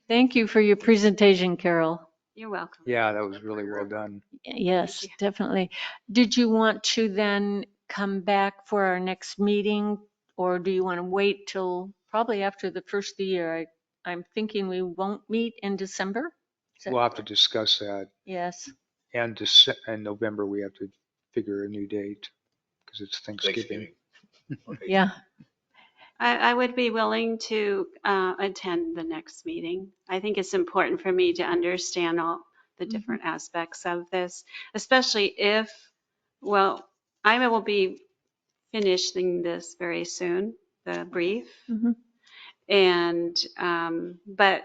Thank you for your presentation, Carol. You're welcome. Yeah, that was really well done. Yes, you. definitely. Did you want to then come back for our next meeting, or do you want to wait till probably after the first of the year? I'm thinking we won't meet in December. Is that We'll have to correct? discuss that. Yes. And in November, we have to figure a new date because it's Thanksgiving. Okay. Yeah. I would be willing to attend the next meeting. I think it's important for me to understand all the different aspects of this, especially if, well, I will be finishing this very soon, the brief. Mhm. And, but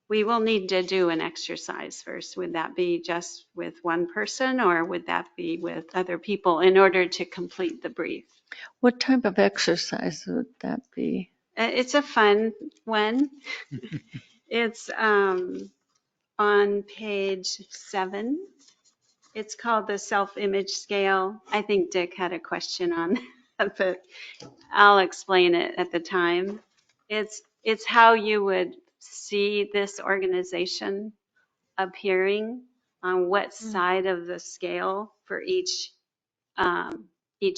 we will need to do an exercise first. Would that be just with one person or would that be with other people in order to complete the brief? What type of exercise would that be? It's a fun one. It's on page 7. It's called the self-image scale. I think Dick had a question on that, but I'll explain it at the time. It's how you would see this organization appearing on what side of the scale for each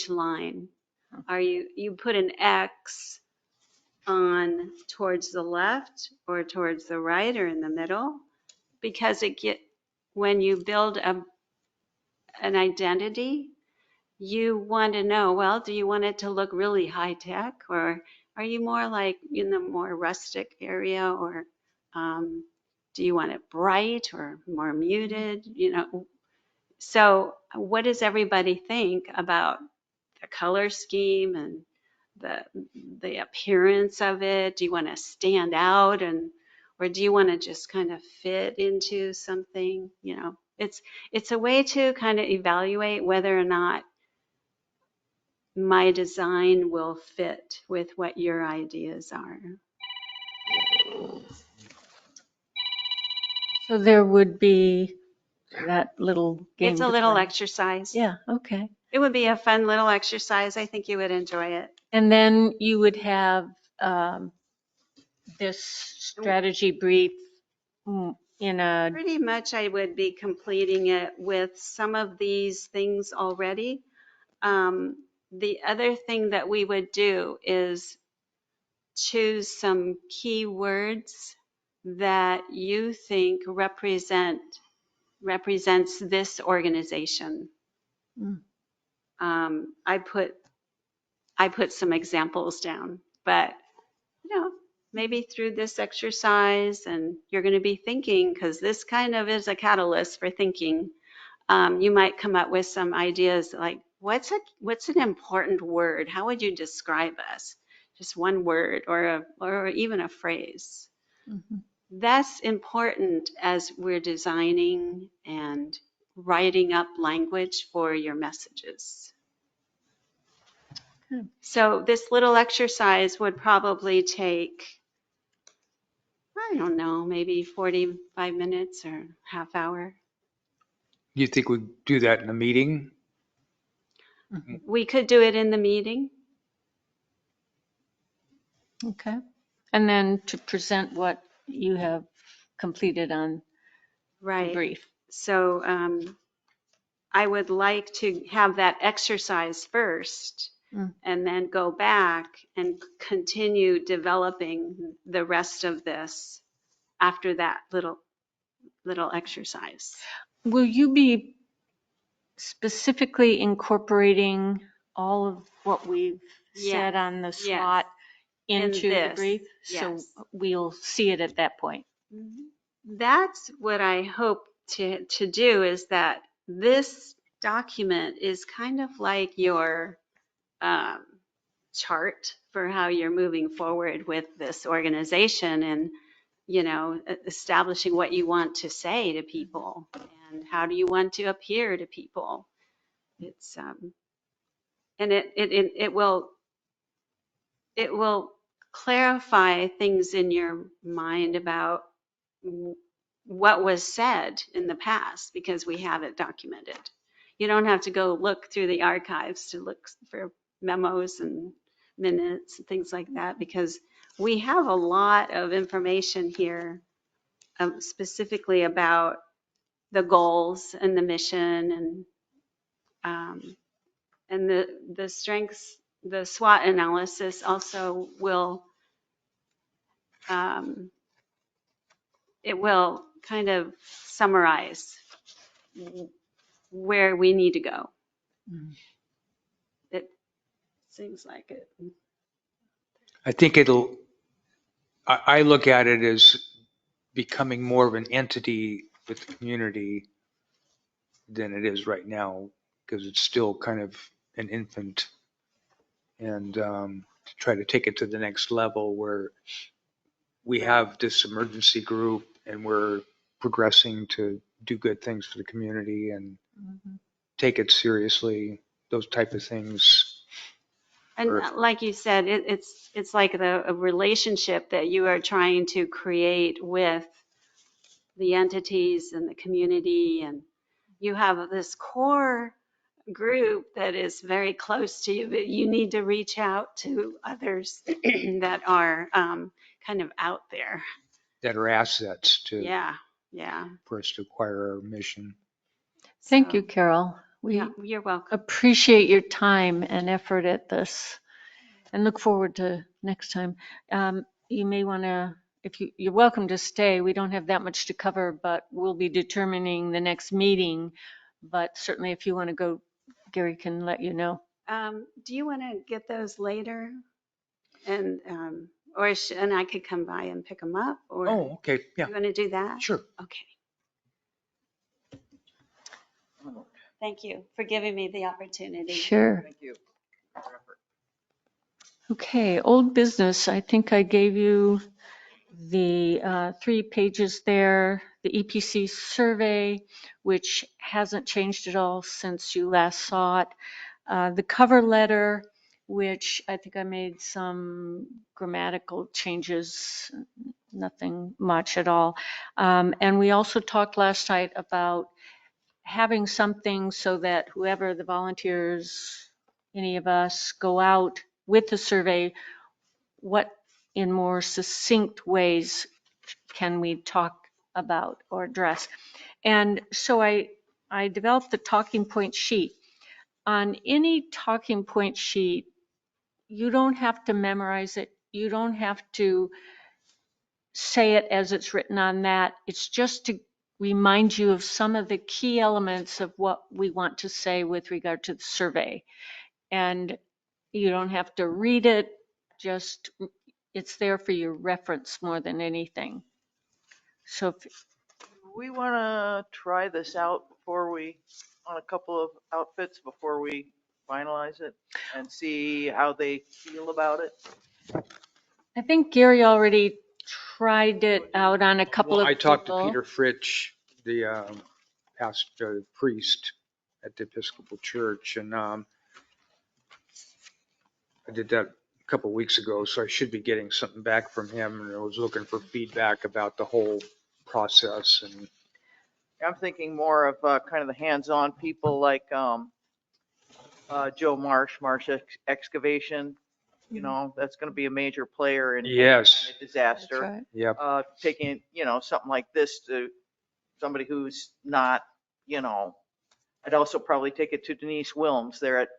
line. Are you put an X on towards the left or towards the right or in the middle? Because when you build an identity, you want to know, well, do you want it to look really high tech, or are you more like in the more rustic area, or do you want it bright or more muted? So what does everybody think about the color scheme and the appearance of it? Do you want to stand out, or do you want to just kind of fit into something? It's a way to kind of evaluate whether or not my design will fit with what your ideas are. So there would be that little game. It's a to little play. exercise. Yeah, okay. It would be a fun little exercise. I think you would enjoy it. And then you would have this strategy brief in a, Pretty much I would be completing it with some of these things already. The other thing that we would do is choose some key words that you think represents this organization. I put some examples down, but maybe through this exercise, and you're going to be thinking, because this kind of is a catalyst for thinking, you might come up with some ideas like, what's an important word? How would you describe us? Just one word or even a phrase. Mhm. That's important as we're designing and writing up language for your messages. Good. So this little exercise would probably take, I don't know, maybe 45 minutes or half hour. You think we'd do that in a meeting? We could do it in the meeting. Okay. And then to present what you have completed on the Right. brief. So I would like to have that exercise first Mm. and then go back and continue developing the rest of this after that little exercise. Will you be specifically incorporating all of what we've said Yes, on the yes. SWOT into the this, brief? So yes. we'll see it at that point. That's what I hope to do, is that this document is kind of like your chart for how you're moving forward with this organization, and establishing what you want to say to people and how do you want to appear to people. It's and it will clarify things in your mind about what was said in the past, because we have it documented. You don't have to go look through the archives to look for memos and minutes and things like that, because we have a lot of information here, specifically about the goals and the mission, and the strengths. The SWOT analysis also will it will kind of summarize where we need to go. Mhm. It seems like it. I think I look at it as becoming more of an entity with the community than it is right now, because it's still kind of an infant. And to try to take it to the next level where we have this emergency group and we're progressing to do good things for the community and Mhm. take it seriously, those type of things. And like you said, it's like a relationship that you are trying to create with the entities and the community, and you have this core group that is very close to you, but you need to reach out to others that are kind of out there. That are assets Yeah. for us to acquire our mission. Thank So, you, Carol. We yeah, you're welcome. appreciate your time and effort at this and look forward to next time. You may want to, you're welcome to stay. We don't have that much to cover, but we'll be determining the next meeting. But certainly if you want to go, Gary can let you know. Do you want to get those later? And and I could come by and pick them up, or Oh, okay. Yeah, you want to do that? sure. Okay. Thank you for giving me the opportunity. Sure. Thank you. Okay, old business. I think I gave you the 3 pages there, the EPC survey, which hasn't changed at all since you last saw it. The cover letter, which I think I made some grammatical changes, nothing much at all. And we also talked last night about having something so that whoever the volunteers, any of us, go out with the survey, what in more succinct ways can we talk about or address? And so I developed the talking point sheet. On any talking point sheet, you don't have to memorize it. You don't have to say it as it's written on that. It's just to remind you of some of the key elements of what we want to say with regard to the survey. And you don't have to read it, just it's there for your reference more than anything. So if, We want to try this out on a couple of outfits before we finalize it and see how they feel about it. I think Gary already tried it out on a couple Well, of I talked to people. Peter Fritsch, the pastor, priest at the Episcopal Church, and I did that a couple of weeks ago, so I should be getting something back from him. And I was looking for feedback about the whole process. And I'm thinking more of kind of the hands-on people like Joe Marsh Excavation. You know, that's going to be a major player in yes, a disaster. That's right. yep, Taking, something like this to somebody who's not, I'd also probably take it to Denise Wilms. They're at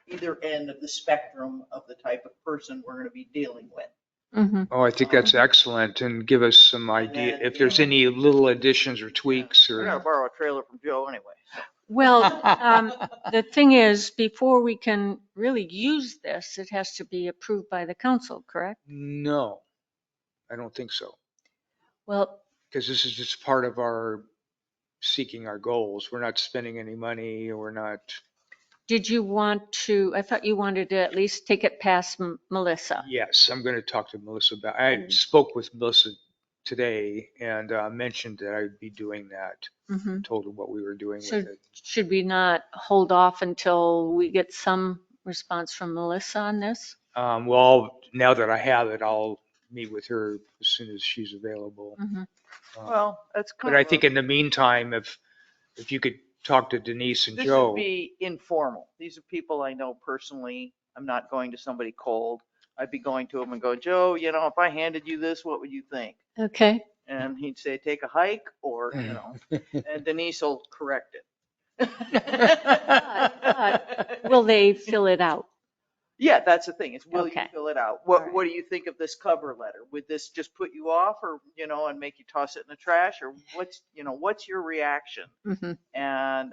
either end of the spectrum of the type of person we're going to be dealing with. Mhm. oh, I think that's excellent, and give us some idea if there's any little additions or tweaks We're or. going to borrow a trailer from Joe anyway. So. Well, the thing is, before we can really use this, it has to be approved by the council, correct? No, I don't think so, Well, because this is just part of our seeking our goals. We're not spending any money. We're not. did you want to, I thought you wanted to at least take it past Melissa. Yes, I'm going to talk to Melissa about. I Mm. spoke with Melissa today and mentioned that I'd be doing that. Mhm. Told her what we were doing So with it. should we not hold off until we get some response from Melissa on this? Well, now that I have it, I'll meet with her as soon as she's available. Mhm. Well, that's kind But of. I think in the meantime, if you could talk to Denise and This Joe. would be informal. These are people I know personally. I'm not going to somebody cold. I'd be going to him and go, Joe, if I handed you this, what would you think? Okay. And he'd say, take a hike or, and Denise will correct it. But will they fill it out? Yeah, that's the thing is, will you Okay. fill it out? All right. What do you think of this cover letter? Would this just put you off or, and make you toss it in the trash or what's your reaction? Mhm. And,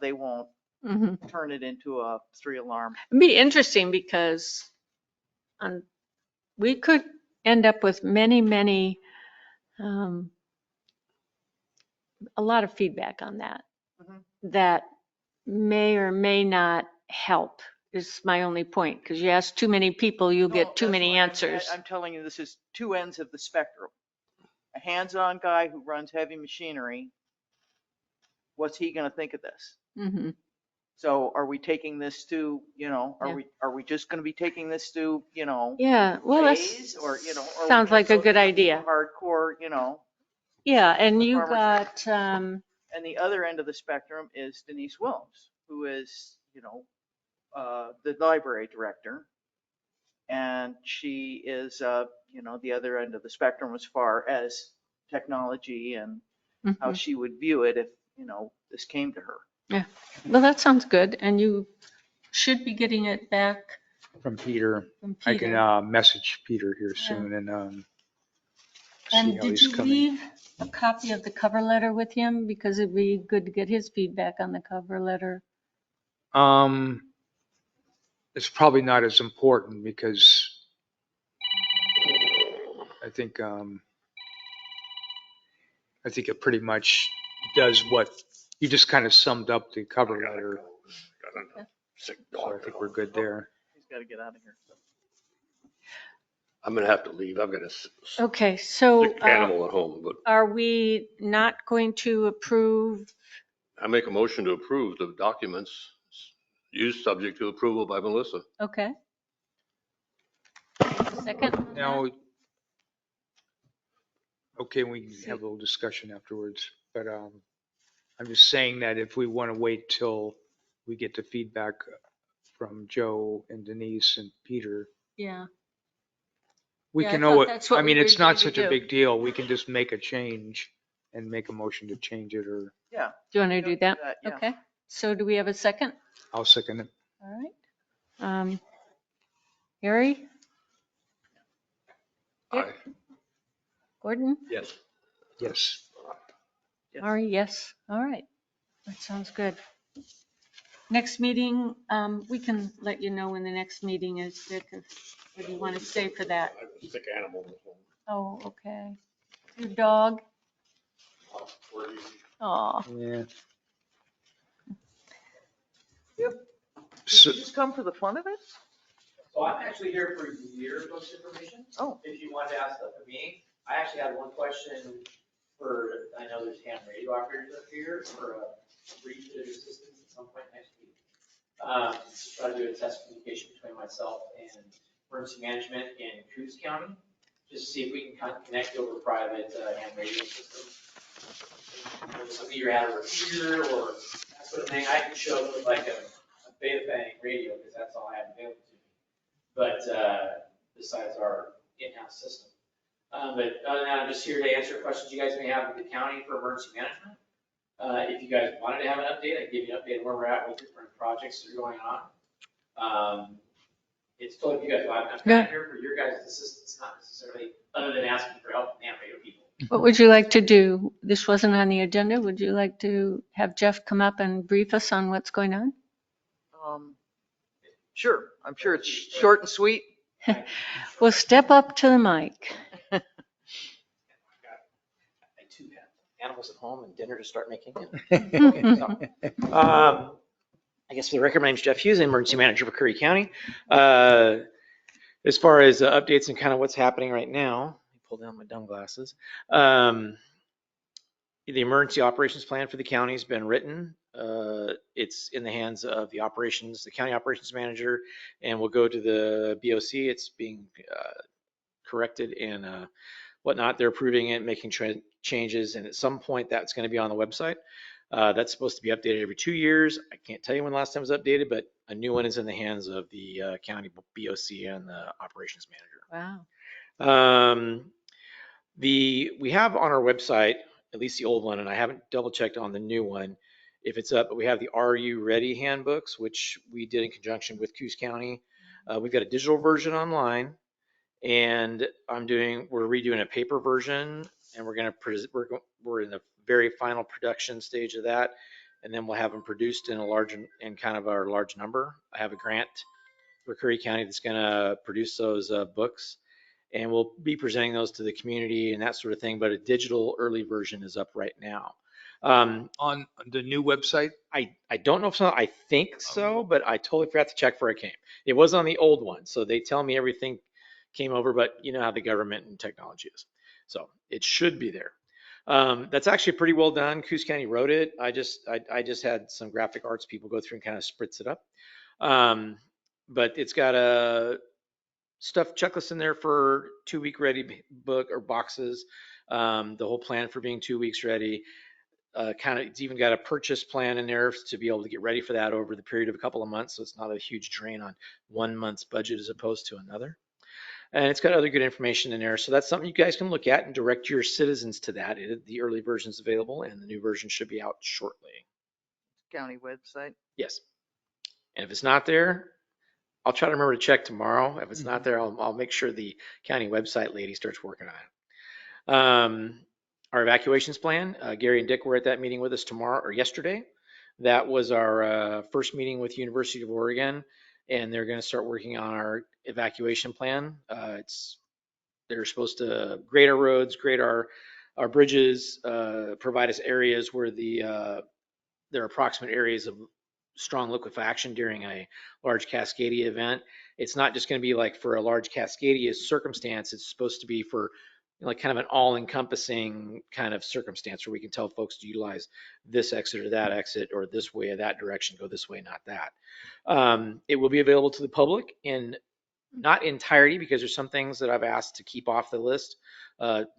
they won't Mhm. turn it into a 3-alarm. It'd be interesting because we could end up with many, a lot of feedback on that, Mhm. that may or may not help is my only point. Because you ask too many people, you'll No, get too that's many why answers. I'm telling you, this is two ends of the spectrum. A hands-on guy who runs heavy machinery, what's he gonna think of this? Mhm. So are we taking this to, Yeah. are we just gonna be taking this to, Yeah, well, Rays that or, are we sounds gonna like a go good to idea. hardcore, Yeah, and the you farmers got, and the other end of the spectrum is Denise Wilms, who is, the library director. And she is, the other end of the spectrum as far as technology and how mhm. she would view it if, this came to her. Yeah, well, that sounds good. And you should be getting it back From Peter. from I Peter. can message Peter here Yeah. soon and see And how did he's you coming. leave a copy of the cover letter with him? Because it'd be good to get his feedback on the cover letter. It's probably not as important because I think it pretty much does what you just kind of summed up the cover letter. Sick So dog I at think home. we're good there. He's got to get out of here. I'm gonna have to leave. I've got a Okay, so sick animal at home, but are we not going to approve? I make a motion to approve the documents used subject to approval by Melissa. Okay. Second? on Now, that? okay, we can have a little discussion afterwards, but I'm just saying that if we want to wait till we get the feedback from Joe and Denise and Peter, Yeah. we Yeah, can I know thought it. that's what I mean, we it's not agreed to such a do. big deal. We can just make a change and make a motion to change it, or Yeah. Do you want to do that? Yeah. Okay. So do we have a second? I'll second it. All right. Harry, Dick? Aye. Gordon? Yes. Yes. Yes. Mari, yes. All right. That sounds good. Next meeting, we can let you know when the next meeting is, Dick, if Or do you want to stay for that? I have a sick animal at home. Oh, okay. Your dog? Where do you- Oh, Yeah. Did you just come for the fun of it? So I'm actually here for your folks' information. Oh. If you wanted to ask stuff of me, I actually had one question for, I know there's ham radio operators up here for a brief bit of assistance at some point next week. Just try to do a test communication between myself and emergency management in Coos County, just to see if we can kind of connect over private ham radio systems. Something you're at a repeater or that sort of thing, I can show them like a beta bank radio, because that's all I have available to me. But besides our in-house system. But other than that, I'm just here to answer questions you guys may have with the county for emergency management. If you guys wanted to have an update, I can give you an update on where we're at with different projects that are going on. It's totally up to you guys. I'm kind of here for your guys' assistance, not necessarily other than asking for help from the radio people. what would you like to do? This wasn't on the agenda. Would you like to have Jeff come up and brief us on what's going on? Sure. I'm sure it's short and sweet. Well, step up to the mic. I too have animals at home and dinner to start making. Okay, so, I guess for the record, my name's Jeff Hughes, Emergency Manager for Curry County. As far as updates and kind of what's happening right now, let me pull down my dumb glasses. The emergency operations plan for the county has been written. It's in the hands of the county operations manager, and will go to the BOC. It's being corrected and whatnot. They're approving it, making changes, and at some point that's going to be on the website. That's supposed to be updated every 2 years. I can't tell you when the last time it was updated, but a new one is in the hands of the county BOC and the operations manager. Wow. We have on our website, at least the old one, and I haven't double checked on the new one if it's up, but we have the Are You Ready handbooks, which we did in conjunction with Coos County. We've got a digital version online, and we're redoing a paper version, and we're in the very final production stage of that, and then we'll have them produced in kind of our large number. I have a grant for Curry County that's going to produce those books, and we'll be presenting those to the community and that sort of thing, but a digital early version is up right now. On the new website? I don't know if so, I think so, but I totally forgot to check before I came. It was on the old one, so they tell me everything came over, but you know how the government and technology is. So it should be there. That's actually pretty well done. Coos County wrote it. I just had some graphic arts people go through and kind of spritz it up. But it's got a stuff checklist in there for 2-week ready book or boxes. The whole plan for being 2 weeks ready. It's even got a purchase plan in there to be able to get ready for that over the period of a couple of months. So it's not a huge drain on 1 month's budget as opposed to another. And it's got other good information in there. So that's something you guys can look at and direct your citizens to that. The early version is available and the new version should be out shortly. County website. Yes. And if it's not there, I'll try to remember to check tomorrow. If it's not there, I'll make sure the county website lady starts working on it. Our evacuations plan, Gary and Dick were at that meeting with us yesterday. That was our first meeting with University of Oregon, and they're going to start working on our evacuation plan. They're supposed to grade our roads, grade our bridges, provide us areas where there are approximate areas of strong liquefaction during a large Cascadia event. It's not just going to be like for a large Cascadia circumstance. It's supposed to be for like kind of an all-encompassing kind of circumstance where we can tell folks to utilize this exit or that exit, or this way or that direction, go this way, not that. It will be available to the public in not entirety, because there's some things that I've asked to keep off the list,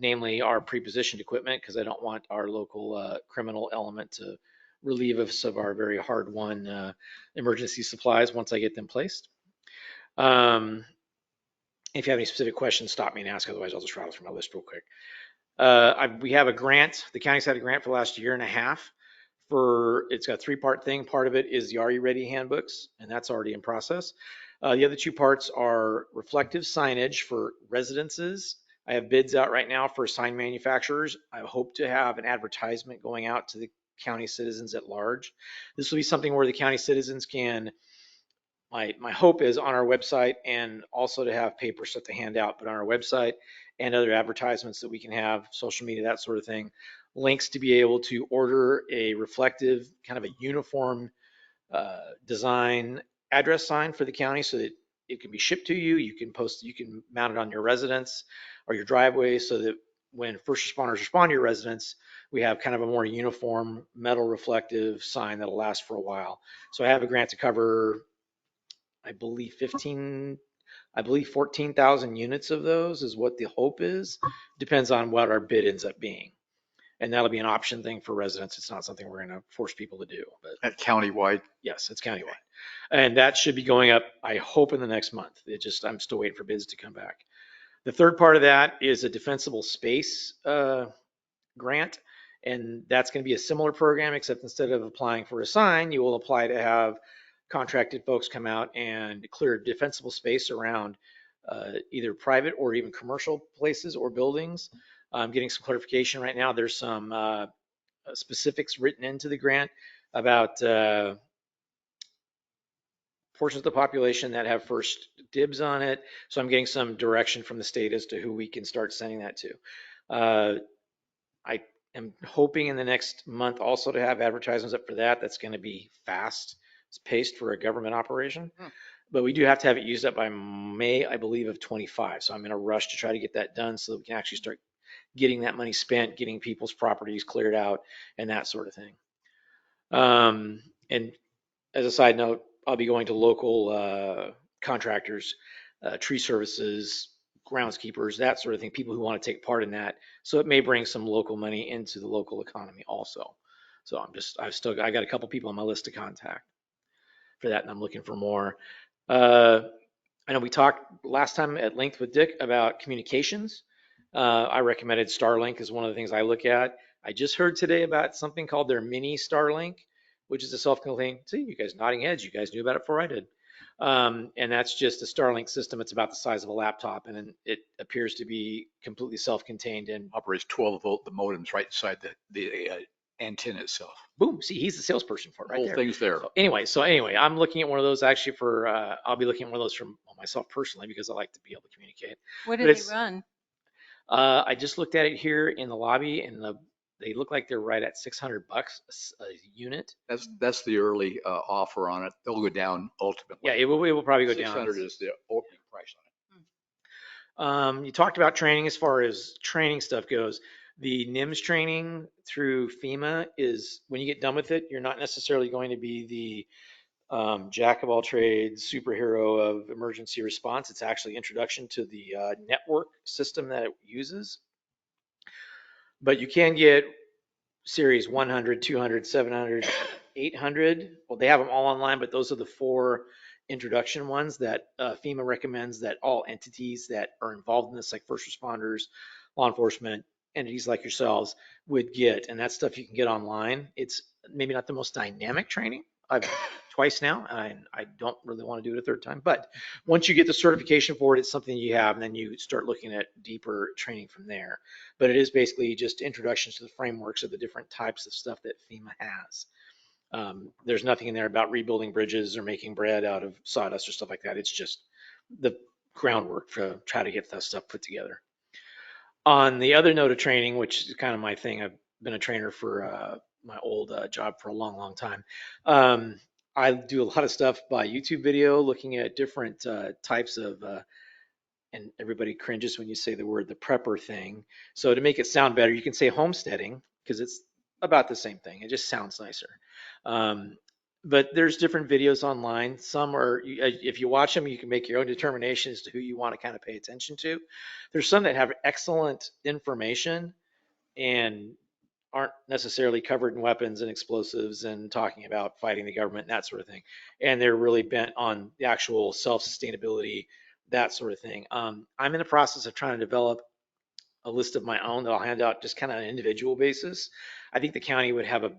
namely our pre-positioned equipment, because I don't want our local criminal element to relieve us of our very hard-won emergency supplies once I get them placed. If you have any specific questions, stop me and ask. Otherwise, I'll just rattle through my list real quick. We have a grant. The county's had a grant for the last 1.5 years. It's got a 3-part thing. Part of it is the Are You Ready handbooks, and that's already in process. The other 2 parts are reflective signage for residences. I have bids out right now for sign manufacturers. I hope to have an advertisement going out to the county citizens at large. This will be something where the county citizens can my hope is on our website, and also to have paper stuff to hand out, but on our website and other advertisements that we can have, social media, that sort of thing, links to be able to order a reflective, kind of a uniform design address sign for the county so that it can be shipped to you. You can mount it on your residence or your driveway so that when first responders respond to your residence, we have kind of a more uniform metal reflective sign that'll last for a while. So I have a grant to cover, I believe 14,000 units of those is what the hope is. Depends on what our bid ends up being. And that'll be an option thing for residents. It's not something we're going to force people to do, but At countywide. yes, it's countywide. And that should be going up, I hope, in the next month. I'm still waiting for bids to come back. The third part of that is a defensible space grant. And that's going to be a similar program, except instead of applying for a sign, you will apply to have contracted folks come out and clear defensible space around either private or even commercial places or buildings. I'm getting some clarification right now. There's some specifics written into the grant about portions of the population that have first dibs on it. So I'm getting some direction from the state as to who we can start sending that to. I am hoping in the next month also to have advertisements up for that. That's going to be fast. It's paced for a government operation. But we do have to have it used up by May, I believe, of 25. So I'm in a rush to try to get that done so that we can actually start getting that money spent, getting people's properties cleared out, and that sort of thing. And as a side note, I'll be going to local contractors, tree services, groundskeepers, that sort of thing, people who want to take part in that. So it may bring some local money into the local economy also. So I got a couple people on my list to contact for that, and I'm looking for more. I know we talked last time at length with Dick about communications. I recommended Starlink as one of the things I look at. I just heard today about something called their mini Starlink, which is a self-contained, see, you guys nodding heads, you guys knew about it before I did. And that's just a Starlink system. It's about the size of a laptop, and it appears to be completely self-contained and Operates 12 volt, the modem's right inside the antenna itself. boom, see, he's the salesperson for it right Whole there. thing's there. So anyway, I'm looking at one of those actually for, I'll be looking at one of those for myself personally because I like to be able to communicate. What But do they it's- run? I just looked at it here in the lobby, and they look like they're right at $600 a unit. That's the early offer on it. They'll go down ultimately. Yeah, it will probably go down. 600 is the opening price on it. You talked about training. As far as training stuff goes, the NIMS training through FEMA is, when you get done with it, you're not necessarily going to be the jack of all trades, superhero of emergency response. It's actually introduction to the network system that it uses. But you can get series 100, 200, 700, 800. Well, they have them all online, but those are the 4 introduction ones that FEMA recommends that all entities that are involved in this, like first responders, law enforcement, entities like yourselves, would get. And that's stuff you can get online. It's maybe not the most dynamic training. I've twice now, and I don't really want to do it a third time. But once you get the certification for it, it's something you have, and then you start looking at deeper training from there. But it is basically just introductions to the frameworks of the different types of stuff that FEMA has. There's nothing in there about rebuilding bridges or making bread out of sawdust or stuff like that. It's just the groundwork to try to get that stuff put together. On the other note of training, which is kind of my thing, I've been a trainer for my old job for a long, long time. I do a lot of stuff by YouTube video, looking at different types of, and everybody cringes when you say the word, the prepper thing. So to make it sound better, you can say homesteading, because it's about the same thing. It just sounds nicer. But there's different videos online. Some are, if you watch them, you can make your own determination as to who you want to kind of pay attention to. There's some that have excellent information and aren't necessarily covered in weapons and explosives and talking about fighting the government and that sort of thing. And they're really bent on the actual self-sustainability, that sort of thing. I'm in the process of trying to develop a list of my own that I'll hand out just kind of on an individual basis. I think the county would have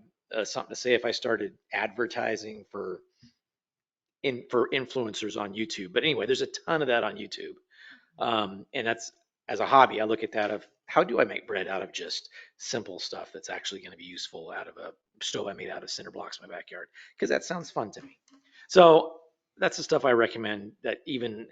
something to say if I started advertising for influencers on YouTube. But anyway, there's a ton of that on YouTube. And that's, as a hobby, I look at that of how do I make bread out of just simple stuff that's actually going to be useful out of a stove I made out of cinder blocks in my backyard, because that sounds fun to me. So that's the stuff I recommend, that even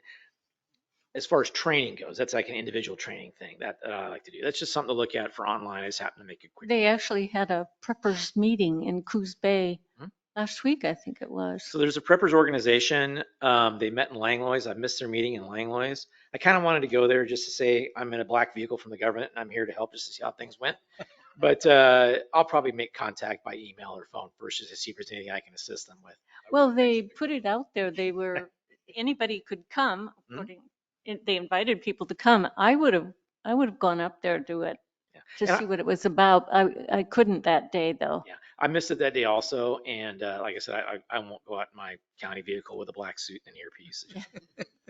as far as training goes, that's like an individual training thing that I like to do. That's just something to look at for online. I just happen to make it quick. They actually had a preppers meeting in Coos Bay Hmm? last week, I think it was. So there's a preppers organization. They met in Langlois. I missed their meeting in Langlois. I kind of wanted to go there just to say I'm in a black vehicle from the government and I'm here to help, just to see how things went. But I'll probably make contact by email or phone first, just to see if there's anything I can assist them with. Well, they put it out there. Anybody could come. Hmm? They invited people to come. I would have gone up there to it Yeah. to And see what it was about. I couldn't that day though. Yeah, I missed it that day also. And like I said, I won't go out in my county vehicle with a black suit and an earpiece.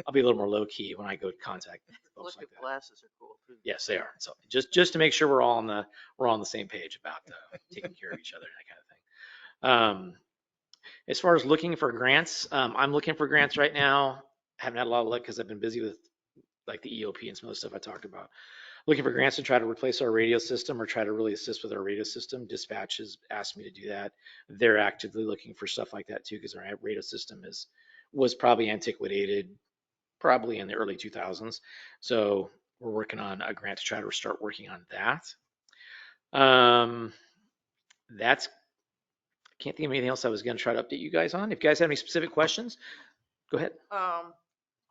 I'll be a little more low key when I go contact folks like Reflective that. glasses are cool too. Yes, they are. So just to make sure we're on the same page about taking care of each other, that kind of thing. As far as looking for grants, I'm looking for grants right now. Haven't had a lot of luck because I've been busy with like the EOP and some of the stuff I talked about. Looking for grants to try to replace our radio system or try to really assist with our radio system. Dispatch has asked me to do that. They're actively looking for stuff like that too, because our radio system was probably antiquated, probably in the early 2000s. So we're working on a grant to try to start working on that. That's, can't think of anything else I was going to try to update you guys on. If you guys have any specific questions, go ahead.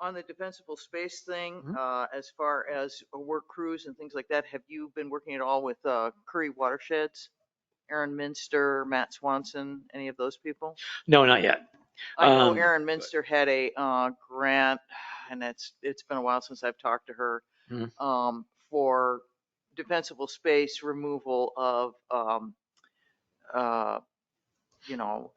On the defensible space thing, Mhm. as far as work crews and things like that, have you been working at all with Curry Watersheds? Aaron Minster, Matt Swanson, any of those people? No, not yet. I know Aaron Minster had a grant, and it's been a while since I've talked to her, Mhm. for defensible space removal of, you know,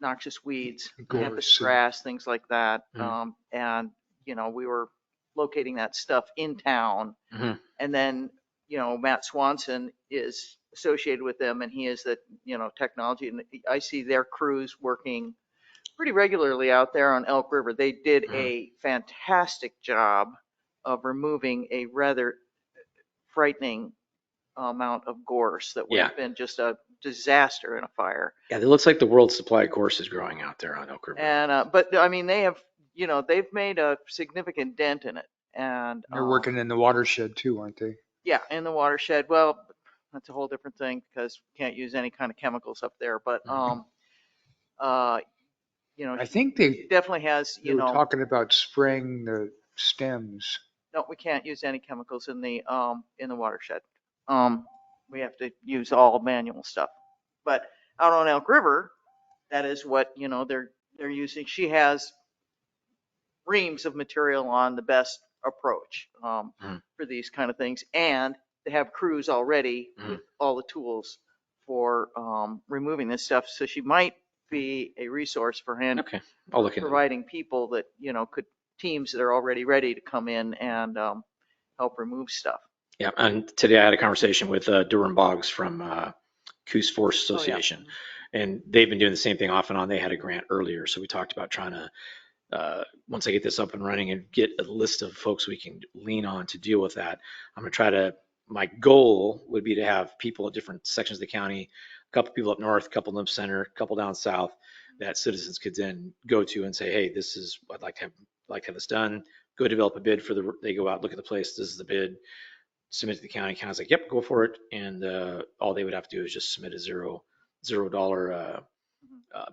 noxious weeds, campus Gorse. grass, things like that. Mhm. And, you know, we were locating that stuff in town. Mhm. And then, you know, Matt Swanson is associated with them and he is the, you know, technology. And I see their crews working pretty regularly out there on Elk River. They did a fantastic job of removing a rather frightening amount of gorse that would Yeah. have been just a disaster in a fire. Yeah, it looks like the world supply of course is growing out there on Elk River. And, but I mean, they have, you know, they've made a significant dent in it. And They're working in the watershed too, aren't they? yeah, in the watershed. Well, that's a whole different thing because you can't use any kind of chemicals up there. But, you know, I think they it definitely has, they you were know, talking about spraying the stems. no, we can't use any chemicals in the watershed. We have to use all manual stuff. But out on Elk River, that is what, you know, they're using. She has reams of material on the best approach for these kind of things. And they have crews already with all the tools for removing this stuff. So she might be a resource for him. Okay, I'll look into it. Providing people that, you know, teams that are already ready to come in and help remove stuff. Yeah, and today I had a conversation with Durham Boggs from Coos Forest Oh, yeah. Association, and they've been doing the same thing off and on. They had a grant earlier, so we talked about trying to, once I get this up and running and get a list of folks we can lean on to deal with that, I'm gonna try to, my goal would be to have people at different sections of the county, a couple people up north, a couple in the center, a couple down south, that citizens could then go to and say, hey, this is, I'd like to have this done. Go develop a bid for they go out, look at the place, this is the bid, submit to the county. County's like, yep, go for it. And all they would have to do is just submit a $0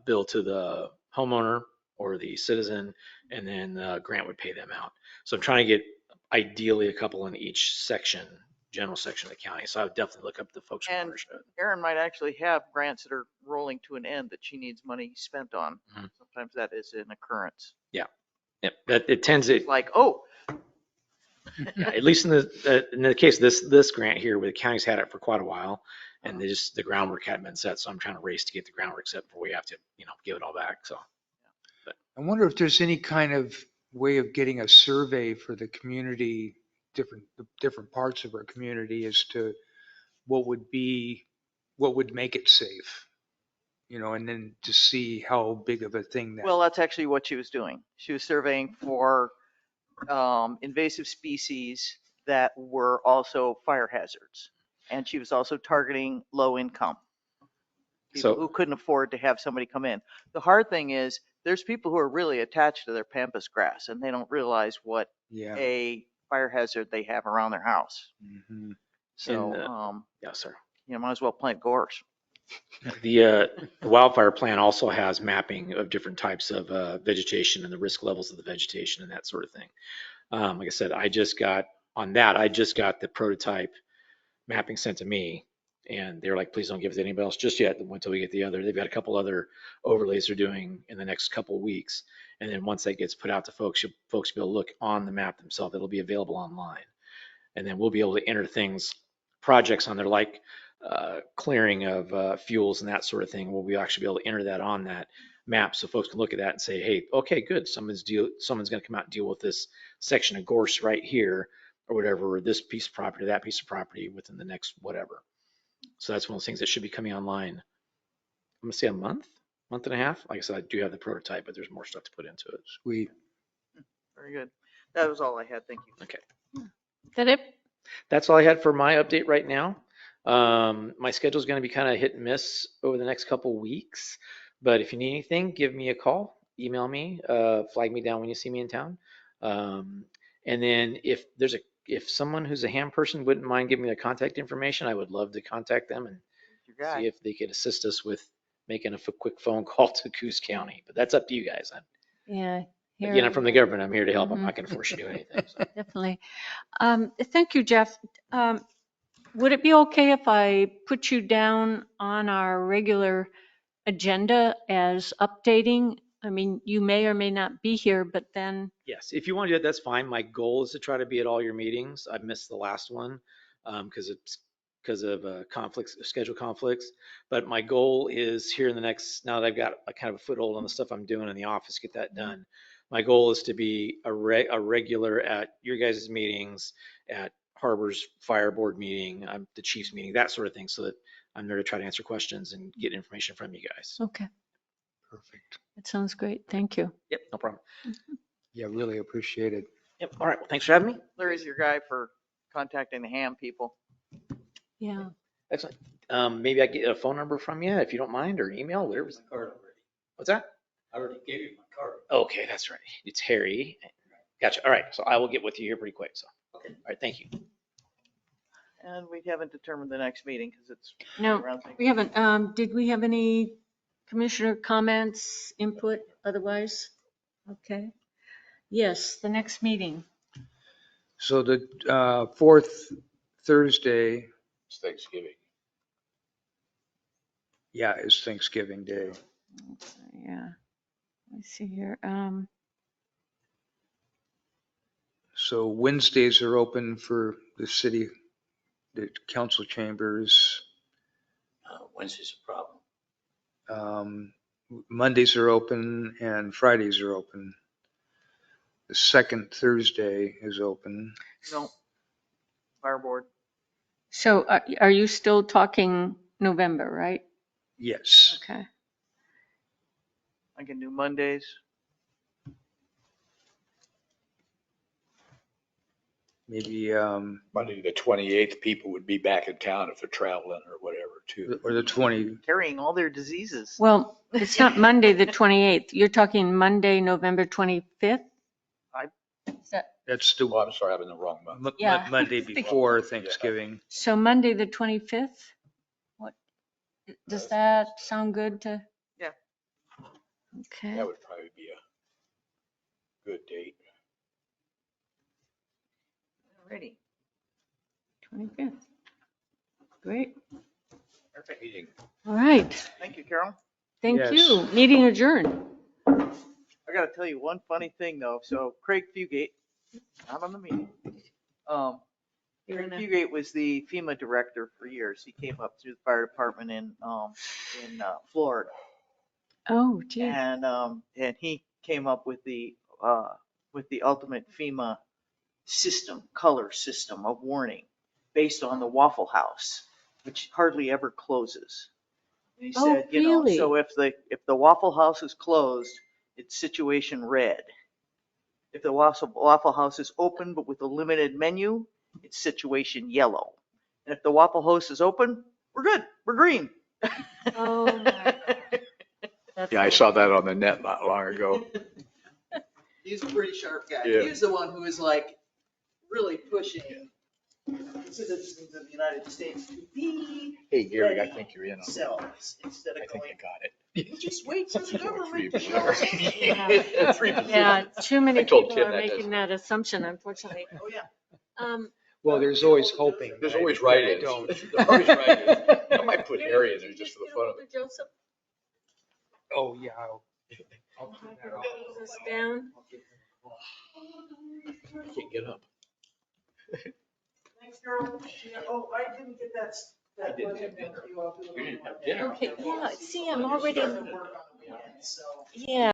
bill to the homeowner or the citizen, and then the grant would pay them out. So I'm trying to get ideally a couple in each section, general section of the county. So I would definitely look up the folks from And Watershed. Erin might actually have grants that are rolling to an end that she needs money spent on. Sometimes that is an occurrence. Yeah. Yep. That it tends to, It's like, oh, yeah, at least in the case of this grant here, where the county's had it for quite a while, and the groundwork hadn't been set. So I'm trying to race to get the groundwork set before we have to, give it all back. So. I wonder if there's any kind of way of getting a survey for the community, different parts of our community as to what would make it safe, and then to see how big of a thing that. well, that's actually what she was doing. She was surveying for invasive species that were also fire hazards. And she was also targeting low income people who couldn't afford to have somebody come in. The hard thing is there's people who are really attached to their pampas grass and they don't realize what Yeah. a fire hazard they have around their house. Mhm. So, Yeah, sir. you know, might as well plant gorse. The wildfire plan also has mapping of different types of vegetation and the risk levels of the vegetation and that sort of thing. Like I said, I just got the prototype mapping sent to me, and they were like, please don't give it to anybody else just yet until we get the other. They've got a couple other overlays they're doing in the next couple of weeks. And then once that gets put out to folks, folks will be able to look on the map themselves. It'll be available online. And then we'll be able to enter things, projects on there like clearing of fuels and that sort of thing. We'll be actually be able to enter that on that map so folks can look at that and say, hey, okay, good. Someone's going to come out and deal with this section of gorse right here or whatever, or this piece of property, that piece of property within the next whatever. So that's one of those things that should be coming online. I'm gonna say a month and a half. Like I said, I do have the prototype, but there's more stuff to put into it. Sweet. Very good. That was all I had. Thank you. Okay. Is that it? That's all I had for my update right now. My schedule is going to be kind of hit and miss over the next couple weeks, but if you need anything, give me a call, email me, flag me down when you see me in town. And then if someone who's a ham person wouldn't mind giving me their contact information, I would love to contact them and Your guy. see if they could assist us with making a quick phone call to Coos County. But that's up to you guys. Yeah. here- Again, I'm from the government. I'm here to help. I'm Mhm. not going to force you to do anything. So. Definitely. Thank you, Jeff. Would it be okay if I put you down on our regular agenda as updating? I mean, you may or may not be here, but then, Yes, if you want to do that, that's fine. My goal is to try to be at all your meetings. I missed the last one because of conflicts, schedule conflicts. But my goal is here in the next, now that I've got a kind of a foothold on the stuff I'm doing in the office, get that done. My goal is to be a regular at your guys' meetings, at Harbor's Fire Board meeting, the chief's meeting, that sort of thing, so that I'm there to try to answer questions and get information from you guys. okay, Perfect. that sounds great. Thank you. Yep, no problem. Yeah, really appreciate it. Yep, all right, well, thanks for having me. Larry's your guy for contacting the ham people. Yeah. Excellent. Maybe I get a phone number from you if you don't mind, or email, whatever. Card already. What's that? I already gave you my card. Okay, that's right. It's Harry. Gotcha. All right, so I will get with you here pretty quick. So, okay. All right, thank you. And we haven't determined the next meeting because it's No, around. we haven't. Did we have any commissioner comments, input otherwise? Okay. Yes, the next meeting. So the fourth Thursday, It's Thanksgiving. yeah, is Thanksgiving Day. Yeah. Let's see here. So Wednesdays are open for the city, the council chambers. Wednesday's a problem. Mondays are open and Fridays are open. The second Thursday is open. No. Fire board. So are you still talking November, right? Yes. Okay. I can do Mondays. Maybe, Monday, the 28th, people would be back in town if they're traveling or whatever, too. or the 20, Carrying all their diseases. Well, it's not Monday, the 28th. You're talking Monday, November 25th? Is that, that's the Oh, I'm sorry, I'm in the wrong month. Yeah. Monday before Thanksgiving. so Monday, the 25th? What, does that sound good to? Yeah. Okay. That would probably be a good date. Alrighty. 25th. Great. Perfect. Meeting. All right. Thank you, Carol. Thank Yes. you. Meeting adjourned. I gotta tell you one funny thing though. So Craig Fugate, not on the meeting. Craig Fugate was the FEMA director for years. He came up through the fire department in Florida. Oh, gee. And he came up with the ultimate FEMA system, color system of warning based on the Waffle House, which hardly ever closes. And he Oh, said, you know, really? so if the Waffle House is closed, it's situation red. If the Waffle House is open but with a limited menu, it's situation yellow. And if the Waffle House is open, we're good, we're green. Oh, my. That's Yeah, I all. saw that on the net not long ago. He's a pretty sharp guy. Yeah. He's the one who is like really pushing citizens of the United States to be Hey, Gary, I think you're in on it. themselves instead I of think going, I got it. "You just wait for the Three government to show us." Yeah. Three Yeah, too many I told people Tim are that making doesn't- that assumption, unfortunately. Oh, yeah. Well, there's always hoping. There's right? always But I write-ins. don't. There's always write-ins. I might put Harry in there just for the fun of it. Joseph, Oh, yeah. I'll keep that off. close us down. I can't get up. Thanks, Carol. Yeah, oh, I didn't get that. I didn't budget have dinner. that you all do. We didn't have dinner. Okay, yeah, see, I'm already, Starting to work on the weekend, so. yeah.